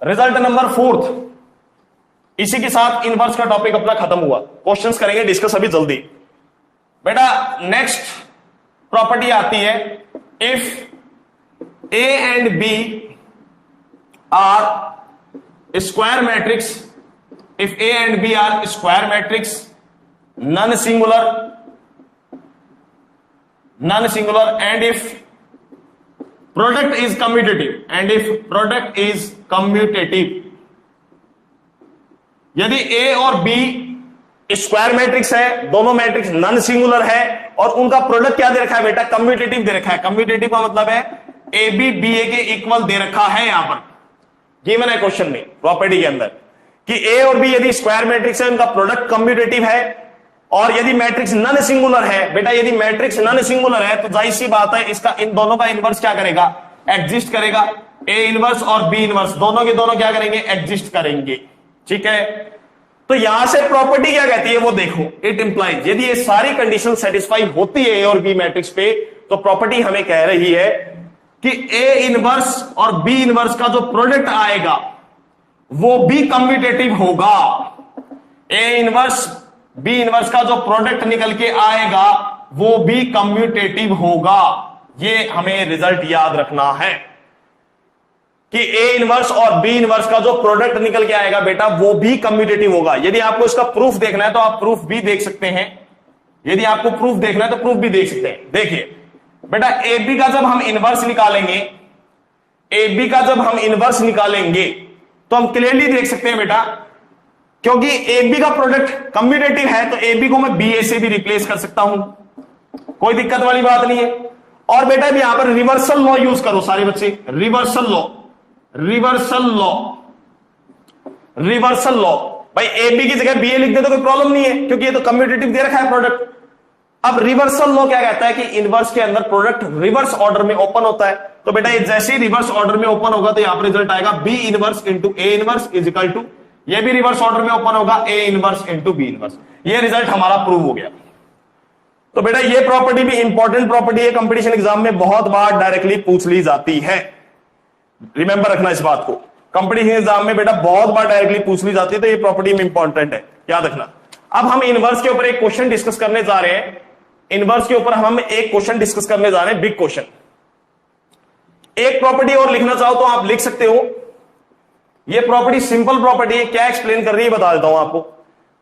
रिजल्ट नंबर 4। इसी के साथ इनवर्स का टॉपिक अपना खत्म हुआ। क्वेश्चंस करेंगे डिस्कस अभी जल्दी। बेटा नेक्स्ट प्रॉपर्टी आती है, if A and B are square matrix, if A and B are square matrix, non-singular, and if product is commutative, यदि A और B स्क्वायर मैट्रिक्स है, दोनों मैट्रिक्स नॉन सिंगुलर है, और उनका प्रोडक्ट क्या दे रखा है बेटा, कम्यूटेटिव दे रखा है। कम्यूटेटिव का मतलब है ए बी बी ए के इक्वल दे रखा है। यहां पर गिवन है क्वेश्चन में प्रॉपर्टी के अंदर कि ए और बी यदि स्क्वायर मैट्रिक्स है, उनका प्रोडक्ट कम्यूटेटिव है, और यदि मैट्रिक्स नॉन सिंगुलर है बेटा, यदि मैट्रिक्स नॉन सिंगुलर है तो जाहिर सी बात है इसका इन दोनों का इनवर्स क्या करेगा, एग्जिस्ट करेगा। ए इनवर्स और बी इनवर्स दोनों के दोनों क्या करेंगे, एग्जिस्ट करेंगे। ठीक है, तो यहां से प्रॉपर्टी क्या कहती है वो देखो, इट इंप्लाइज यदि ये सारी कंडीशन सेटिस्फाई होती है ए और बी मैट्रिक्स पे, तो प्रॉपर्टी हमें कह रही है कि ए इनवर्स और बी इनवर्स का जो प्रोडक्ट आएगा वो भी कम्यूटेटिव होगा। ए इनवर्स बी इनवर्स का जो प्रोडक्ट निकल के आएगा वो भी कम्यूटेटिव होगा। ये हमें रिजल्ट याद रखना है कि ए इनवर्स और बी इनवर्स का जो प्रोडक्ट निकल के आएगा बेटा वो भी कम्यूटेटिव होगा। यदि आपको इसका प्रूफ देखना है तो आप प्रूफ भी देख सकते हैं, यदि आपको प्रूफ देखना है तो प्रूफ भी देख सकते हैं। देखिए बेटा, ए बी का जब हम इनवर्स निकालेंगे, ए बी का जब हम इनवर्स निकालेंगे तो हम क्लियरली देख सकते हैं बेटा, क्योंकि ए बी का प्रोडक्ट कम्यूटेटिव है तो ए बी को मैं बी ए से भी रिप्लेस कर सकता हूं, कोई दिक्कत वाली बात नहीं है। और बेटा यहां पर रिवर्सल लॉ यूज करो सारे बच्चे, reversal law, reversal law, reversal law. भाई ए बी की जगह बी ए लिख दे तो कोई प्रॉब्लम नहीं है, क्योंकि ये तो कम्यूटेटिव दे रखा है प्रोडक्ट। अब रिवर्सल लॉ क्या कहता है कि इनवर्स के अंदर प्रोडक्ट रिवर्स ऑर्डर में ओपन होता है। तो बेटा ये जैसे ही रिवर्स ऑर्डर में ओपन होगा तो यहां पर रिजल्ट आएगा B inverse into A inverse is equal to, ये भी रिवर्स ऑर्डर में ओपन होगा A inverse into B inverse. ये रिजल्ट हमारा प्रूव हो गया। तो बेटा ये प्रॉपर्टी भी इंपॉर्टेंट प्रॉपर्टी है, कंपटीशन एग्जाम में बहुत बार डायरेक्टली पूछ ली जाती है। रिमेंबर रखना इस बात को, कंपटीशन एग्जाम में बेटा बहुत बार डायरेक्टली पूछ ली जाती है, तो ये प्रॉपर्टी में इंपॉर्टेंट है, याद रखना। अब हम इनवर्स के ऊपर एक क्वेश्चन डिस्कस करने जा रहे हैं, इनवर्स के ऊपर हम एक क्वेश्चन डिस्कस करने जा रहे हैं, बिग क्वेश्चन। एक प्रॉपर्टी और लिखना चाहो तो आप लिख सकते हो। ये प्रॉपर्टी सिंपल प्रॉपर्टी है, क्या एक्सप्लेन कर रही है बता देता हूं आपको।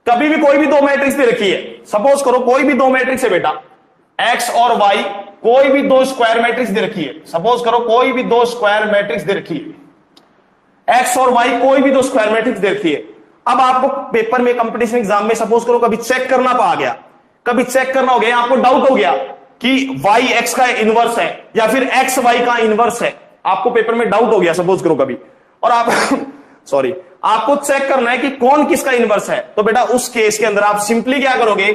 कभी भी कोई भी दो मैट्रिक्स दे रखी है, सपोज करो कोई भी दो मैट्रिक्स है बेटा, एक्स और वाई, कोई भी दो स्क्वायर मैट्रिक्स दे रखी है, सपोज करो कोई भी दो स्क्वायर मैट्रिक्स दे रखी है, एक्स और वाई कोई भी दो स्क्वायर मैट्रिक्स दे रखी है। अब आपको पेपर में कंपटीशन एग्जाम में सपोज करो कभी चेक करना पा गया, कभी चेक करना हो गया, आपको डाउट हो गया कि वाई एक्स का इनवर्स है या फिर एक्स वाई का इनवर्स है, आपको पेपर में डाउट हो गया सपोज करो कभी, और आप सॉरी आपको चेक करना है कि कौन किसका इनवर्स है। तो बेटा उस केस के अंदर आप सिंपली क्या करोगे,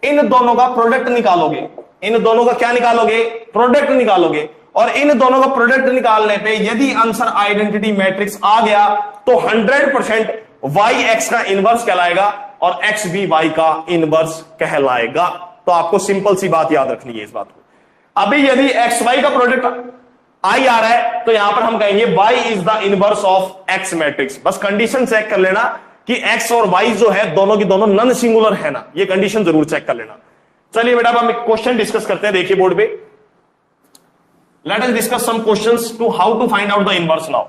इन दोनों का प्रोडक्ट निकालोगे, इन दोनों का क्या निकालोगे, प्रोडक्ट निकालोगे। और इन दोनों का प्रोडक्ट निकालने पे यदि आंसर आइडेंटिटी मैट्रिक्स आ गया तो 100% वाई एक्स का इनवर्स कहलाएगा और एक्स भी वाई का इनवर्स कहलाएगा। तो आपको सिंपल सी बात याद रखनी है इस बात को। अभी यदि एक्स वाई का प्रोडक्ट आई आ रहा है तो यहां पर हम कहेंगे Y is the inverse of X matrix. बस कंडीशन चेक कर लेना कि एक्स और वाई जो है दोनों की दोनों नॉन सिंगुलर है ना, ये कंडीशन जरूर चेक कर लेना। चलिए बेटा अब हम एक क्वेश्चन डिस्कस करते हैं, देखिए बोर्ड पे। Let us discuss some questions to how to find out the inverse now.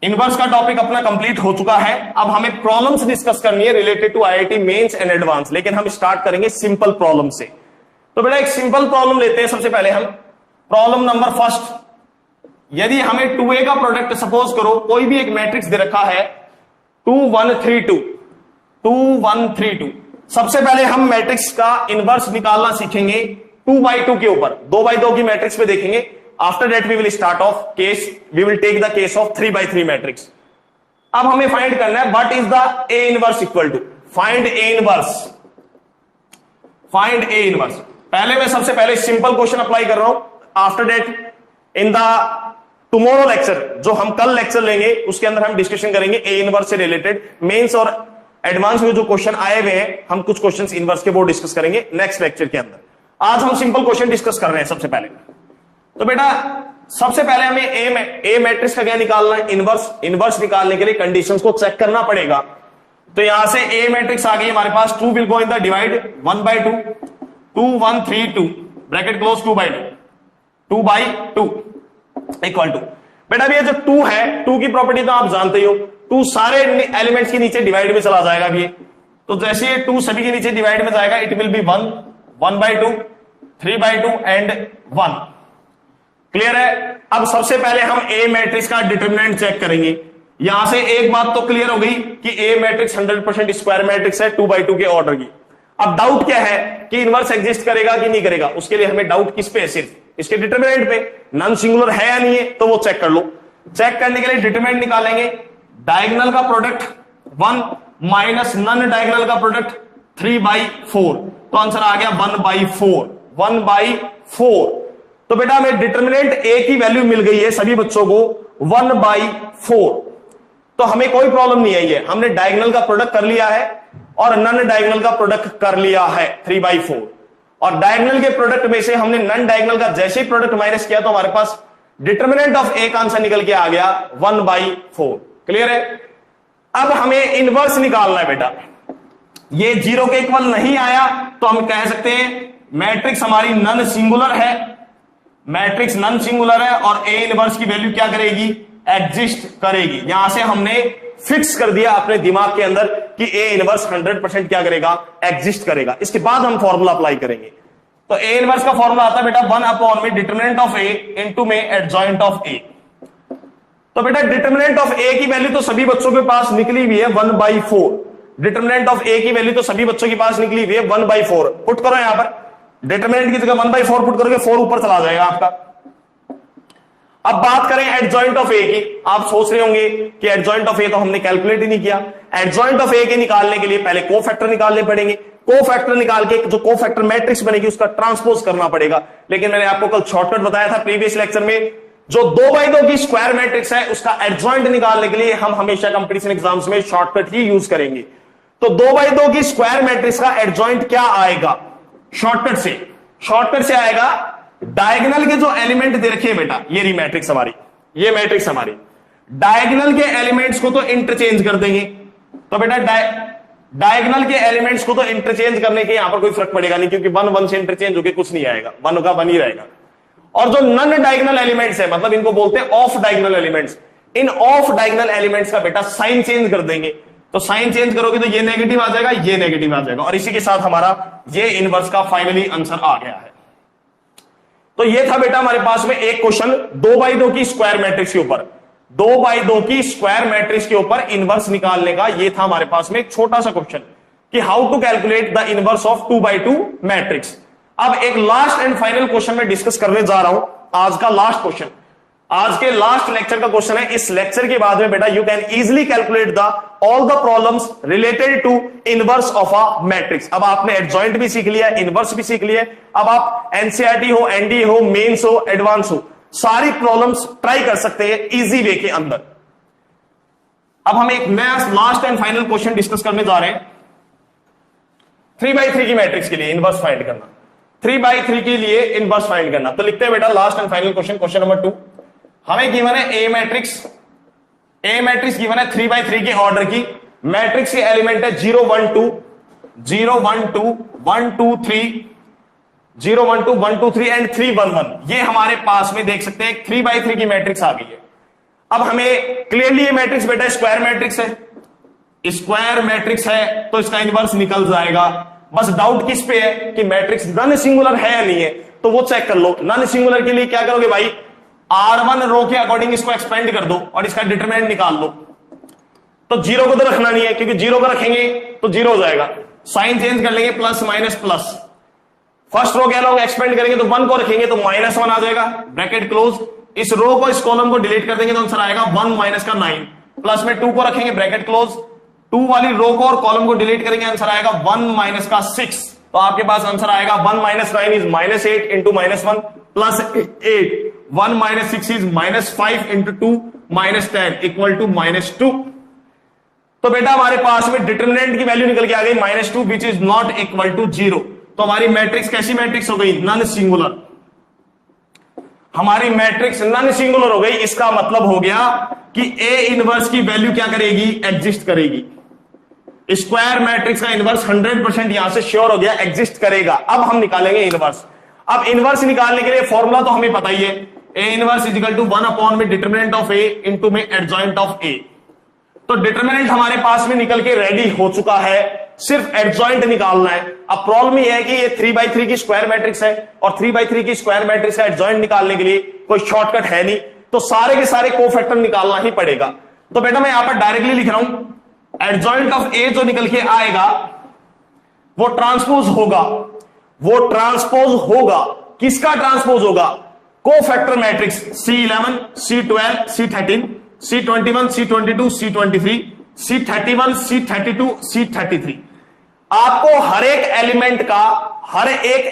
Inverse का टॉपिक अपना कंप्लीट हो चुका है, अब हमें प्रॉब्लम्स डिस्कस करनी है related to IIT mains and advance, लेकिन हम स्टार्ट करेंगे सिंपल प्रॉब्लम से। तो बेटा एक सिंपल प्रॉब्लम लेते हैं सबसे पहले हम। प्रॉब्लम नंबर फर्स्ट, यदि हमें 2a का प्रोडक्ट सपोज करो कोई भी एक मैट्रिक्स दे रखा है 2 1 3 2 2 1 3 2। सबसे पहले हम मैट्रिक्स का इनवर्स निकालना सीखेंगे 2/2 के ऊपर, 2/2 की मैट्रिक्स पे देखेंगे। After that we will start of case, we will take the case of 3/3 matrix. अब हमें फाइंड करना है what is the A inverse equal to, find A inverse, find A inverse. पहले मैं सबसे पहले सिंपल क्वेश्चन अप्लाई कर रहा हूं। After that in the tomorrow lecture, जो हम कल लेक्चर लेंगे उसके अंदर हम डिस्कशन करेंगे ए इनवर्स से रिलेटेड। मेंस और एडवांस में जो क्वेश्चन आए हुए हैं, हम कुछ क्वेश्चंस इनवर्स के वो डिस्कस करेंगे नेक्स्ट लेक्चर के अंदर। आज हम सिंपल क्वेश्चन डिस्कस कर रहे हैं सबसे पहले। तो बेटा सबसे पहले हमें ए मैट्रिक्स का क्या निकालना है, इनवर्स। इनवर्स निकालने के लिए कंडीशंस को चेक करना पड़ेगा। तो यहां से ए मैट्रिक्स आ गई हमारे पास, 2 will go in the divide 1/2, 2 1 3 2 bracket close 2/2, 2/2 equal to. बेटा ये जो 2 है, 2 की प्रॉपर्टी तो आप जानते ही हो, 2 सारे एलिमेंट्स के नीचे डिवाइड में चला जाएगा अभी। तो जैसे ये 2 सभी के नीचे डिवाइड में जाएगा, it will B 1, 1/2, 3/2 and 1। Clear है। अब सबसे पहले हम ए मैट्रिक्स का डिटरमिनेंट चेक करेंगे। यहां से एक बात तो क्लियर हो गई कि ए मैट्रिक्स 100% स्क्वायर मैट्रिक्स है 2x2 के ऑर्डर की। अब डाउट क्या है कि इनवर्स एग्जिस्ट करेगा कि नहीं करेगा, उसके लिए हमें डाउट किस पे है, सिर्फ इसके डिटरमिनेंट पे। नॉन सिंगुलर है या नहीं है तो वो चेक कर लो। चेक करने के लिए डिटरमिनेंट निकालेंगे, डायगोनल का प्रोडक्ट 1 माइनस नॉन डायगोनल का प्रोडक्ट 3/4, तो आंसर आ गया 1/4। 1/4 तो बेटा हमें डिटरमिनेंट ए की वैल्यू मिल गई है सभी बच्चों को 1/4, तो हमें कोई प्रॉब्लम नहीं आई है। हमने डायगोनल का प्रोडक्ट कर लिया है और नॉन डायगोनल का प्रोडक्ट कर लिया है 3/4, और डायगोनल के प्रोडक्ट में से हमने नॉन डायगोनल का जैसे ही प्रोडक्ट माइनस किया तो हमारे पास डिटरमिनेंट ऑफ ए का आंसर निकल के आ गया 1/4। क्लियर है? अब हमें इनवर्स निकालना है बेटा। ये 0 के इक्वल नहीं आया तो हम कह सकते हैं मैट्रिक्स हमारी नॉन सिंगुलर है, मैट्रिक्स नॉन सिंगुलर है और ए इनवर्स की वैल्यू क्या करेगी, एग्जिस्ट करेगी। यहां से हमने फिक्स कर दिया अपने दिमाग के अंदर कि ए इनवर्स 100% क्या करेगा, एग्जिस्ट करेगा। इसके बाद हम फॉर्मूला अप्लाई करेंगे। तो ए इनवर्स का फॉर्मूला आता है बेटा 1 में डिटरमिनेंट ऑफ ए इंटू में एडजॉइंट ऑफ ए। तो बेटा डिटरमिनेंट ऑफ ए की वैल्यू तो सभी बच्चों के पास निकली हुई है 1/4। डिटरमिनेंट ऑफ ए की वैल्यू तो सभी बच्चों के पास निकली हुई है 1/4। पुट करो यहां पर, डिटरमिनेंट की जगह 1/4 पुट करोगे 4 ऊपर चला जाएगा आपका। अब बात करें एडजॉइंट ऑफ ए की। आप सोच रहे होंगे कि एडजॉइंट ऑफ ए तो हमने कैलकुलेट ही नहीं किया। एडजॉइंट ऑफ ए के निकालने के लिए पहले कोफैक्टर निकालने पड़ेंगे, कोफैक्टर निकाल के जो कोफैक्टर मैट्रिक्स बनेगी उसका ट्रांसपोज करना पड़ेगा। लेकिन मैंने आपको कल शॉर्टकट बताया था प्रीवियस लेक्चर में, जो 2x2 की स्क्वायर मैट्रिक्स है उसका एडजॉइंट निकालने के लिए हम हमेशा कंपटीशन एग्जाम्स में शॉर्टकट ही यूज करेंगे। तो 2x2 की स्क्वायर मैट्रिक्स का एडजॉइंट क्या आएगा, शॉर्टकट से आएगा डायगोनल के जो एलिमेंट दे रखे हैं बेटा, ये रही मैट्रिक्स हमारी, ये मैट्रिक्स हमारी, डायगोनल के एलिमेंट्स को तो इंटरचेंज कर देंगे। तो बेटा डायगोनल के एलिमेंट्स को तो इंटरचेंज करने के यहां पर कोई फर्क पड़ेगा नहीं, क्योंकि 1 से इंटरचेंज होकर कुछ नहीं आएगा, 1 का 1 ही रहेगा। और जो नॉन डायगोनल एलिमेंट्स है, मतलब इनको बोलते हैं of diagonal elements, in of diagonal elements का बेटा साइन चेंज कर देंगे। तो साइन चेंज करोगे तो ये नेगेटिव आ जाएगा, ये नेगेटिव आ जाएगा, और इसी के साथ हमारा ये इनवर्स का फाइनली आंसर आ गया है। तो ये था बेटा हमारे पास में एक क्वेश्चन 2x2 की स्क्वायर मैट्रिक्स के ऊपर, 2x2 की स्क्वायर मैट्रिक्स के ऊपर इनवर्स निकालने का ये था हमारे पास में एक छोटा सा क्वेश्चन कि how to calculate the inverse of 2x2 matrix. अब एक लास्ट एंड फाइनल क्वेश्चन में डिस्कस करने जा रहा हूं, आज का लास्ट क्वेश्चन, आज के लास्ट लेक्चर का क्वेश्चन है। इस लेक्चर के बाद में बेटा you can easily calculate the all the problems related to inverse of a matrix. अब आपने एडजॉइंट भी सीख लिया, इनवर्स भी सीख लिया, अब आप एनसीईआरटी हो, एनडीए हो, मेंस हो, एडवांस हो, सारी प्रॉब्लम्स ट्राई कर सकते हैं इजी वे के अंदर। अब हम एक नया last and final question discuss करने जा रहे हैं 3x3 की मैट्रिक्स के लिए इनवर्स फाइंड करना, 3x3 के लिए इनवर्स फाइंड करना। तो लिखते हैं बेटा last and final question, question number 2। हमें गिवन है ए मैट्रिक्स गिवन है 3x3 के ऑर्डर की, मैट्रिक्स के एलिमेंट है 0 1 2 0 1 2 1 2 3 0 1 2 1 2 3 एंड 3 1 1। ये हमारे पास में देख सकते हैं 3x3 की मैट्रिक्स आ गई है। अब हमें क्लियरली ये मैट्रिक्स बेटा स्क्वायर मैट्रिक्स है, स्क्वायर मैट्रिक्स है तो इसका इनवर्स निकल जाएगा। बस डाउट किस पे है कि मैट्रिक्स नॉन सिंगुलर है या नहीं है, तो वो चेक कर लो। नॉन सिंगुलर के लिए क्या करोगे भाई, R1 रो के अकॉर्डिंग इसको एक्सपेंड कर दो और इसका डिटरमिनेंट निकाल लो। तो 0 को तो रखना नहीं है, क्योंकि 0 को रखेंगे तो 0 हो जाएगा, साइन चेंज कर लेंगे plus minus plus. First row क्या लोग एक्सपेंड करेंगे तो 1 को रखेंगे तो -1 आ जाएगा, ब्रैकेट क्लोज। इस रो को इस कॉलम को डिलीट कर देंगे तो आंसर आएगा 1 माइनस का 9, प्लस में 2 को रखेंगे ब्रैकेट क्लोज, 2 वाली रो को और कॉलम को डिलीट करेंगे आंसर आएगा 1 माइनस का 6। तो आपके पास आंसर आएगा 1 minus 9 is -8 into -1 plus 8, 1 minus 6 is -5 into 2 -10 equal to -2। तो बेटा हमारे पास में डिटरमिनेंट की वैल्यू निकल के आ गई -2 which is not equal to 0। तो हमारी मैट्रिक्स कैसी मैट्रिक्स हो गई, नॉन सिंगुलर। हमारी मैट्रिक्स नॉन सिंगुलर हो गई, इसका मतलब हो गया कि ए इनवर्स की वैल्यू क्या करेगी, एग्जिस्ट करेगी। स्क्वायर मैट्रिक्स का इनवर्स 100% यहां से श्योर हो गया, एग्जिस्ट करेगा। अब हम निकालेंगे इनवर्स। अब इनवर्स निकालने के लिए फॉर्मूला तो हमें पता ही है, A inverse is equal to 1 में डिटरमिनेंट ऑफ ए इंटू में एडजॉइंट ऑफ ए। तो डिटरमिनेंट हमारे पास में निकल के रेडी हो चुका है, सिर्फ एडजॉइंट निकालना है। अब प्रॉब्लम यह है कि ये 3x3 की स्क्वायर मैट्रिक्स है और 3x3 की स्क्वायर मैट्रिक्स का एडजॉइंट निकालने के लिए कोई शॉर्टकट है नहीं, तो सारे के सारे कोफैक्टर निकालना ही पड़ेगा। तो बेटा मैं यहां पर डायरेक्टली लिख रहा हूं एडजॉइंट ऑफ ए जो निकल के आएगा वो ट्रांसपोज होगा, वो ट्रांसपोज होगा, किसका ट्रांसपोज होगा? Cofactor matrix C11, C12, C13, C21, C22, C23, C31, C32, C33। आपको हर एक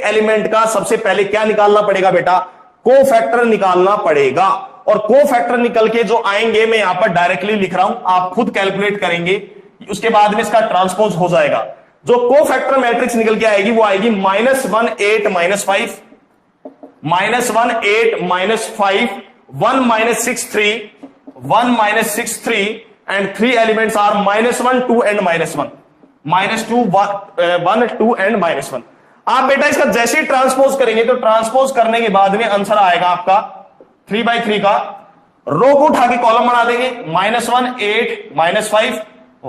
एलिमेंट का सबसे पहले क्या निकालना पड़ेगा बेटा? कोफैक्टर निकालना पड़ेगा। और कोफैक्टर निकल के जो आएंगे मैं यहां पर डायरेक्टली लिख रहा हूं, आप खुद कैलकुलेट करेंगे, उसके बाद में इसका ट्रांसपोज हो जाएगा। जो कोफैक्टर मैट्रिक्स निकल के आएगी वो आएगी -1 8 -5, -1 8 -5, 1 -6 3, 1 -6 3, and 3 elements are -1 2 and -1, -2 1 2 and -1। आप बेटा इसका जैसे ही ट्रांसपोज करेंगे तो ट्रांसपोज करने के बाद में आंसर आएगा आपका 3/3 का। रो को उठा के कॉलम बना देंगे, -1 8 -5,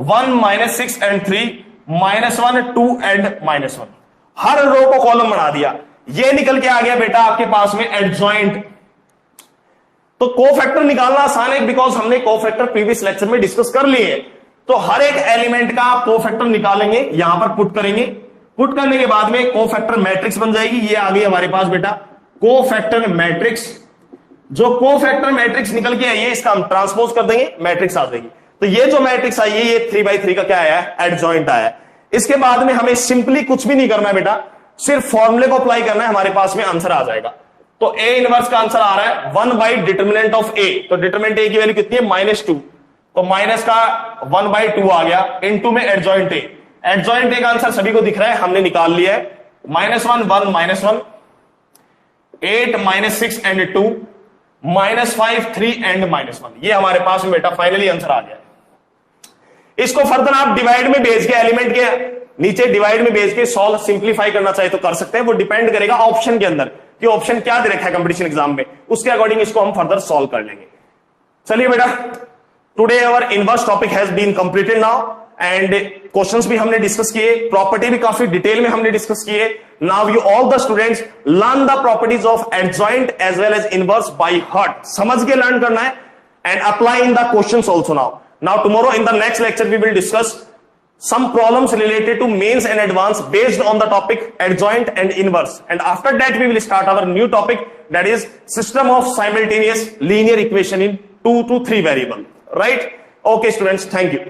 1 -6 and 3, -1 2 and -1। हर रो को कॉलम बना दिया, ये निकल के आ गया बेटा आपके पास में एडजॉइंट। तो कोफैक्टर निकालना आसान है बिकॉज हमने कोफैक्टर प्रीवियस लेक्चर में डिस्कस कर लिए। तो हर एक एलिमेंट का आप कोफैक्टर निकालेंगे, यहां पर पुट करेंगे, पुट करने के बाद में कोफैक्टर मैट्रिक्स बन जाएगी। ये आ गई हमारे पास बेटा कोफैक्टर मैट्रिक्स। जो कोफैक्टर मैट्रिक्स निकल के आई है इसका हम ट्रांसपोज कर देंगे, मैट्रिक्स आ जाएगी। तो ये जो मैट्रिक्स आई है ये 3/3 का क्या आया है? एडजॉइंट आया है। इसके बाद में हमें सिंपली कुछ भी नहीं करना है बेटा, सिर्फ फॉर्मूले को अप्लाई करना है, हमारे पास में आंसर आ जाएगा। तो ए इनवर्स का आंसर आ रहा है 1 डिटर्मिनेंट ऑफ ए। तो डिटर्मिनेंट ए की वैल्यू कितनी है? -2, तो माइनस का 1/2 आ गया, इनटू में एडजॉइंट ए। एडजॉइंट ए का आंसर सभी को दिख रहा है, हमने निकाल लिया है। -1 1 -1, 8 -6 and 2, -5 3 and -1। ये हमारे पास में बेटा फाइनली आंसर आ गया है। इसको फर्दर आप डिवाइड में भेज के, एलिमेंट के नीचे डिवाइड में भेज के सॉल्व सिंप्लीफाई करना चाहे तो कर सकते हैं, वो डिपेंड करेगा ऑप्शन के अंदर कि ऑप्शन क्या दे रखा है कंपटीशन एग्जाम में, उसके अकॉर्डिंग इसको हम फर्दर सॉल्व कर लेंगे। चलिए बेटा, today our inverse topic has been completed now and questions भी हमने डिस्कस किए, प्रॉपर्टी भी काफी डिटेल में हमने डिस्कस किए। Now you all the students learn the properties of adjoint as well as inverse by heart. समझ के लर्न करना है and apply in the questions also now. Now tomorrow in the next lecture we will discuss some problems related to mains and advanced based on the topic adjoint and inverse, and after that we will start our new topic, that is system of simultaneous linear equation in 2 to 3 variable, right? Okay students, thank you.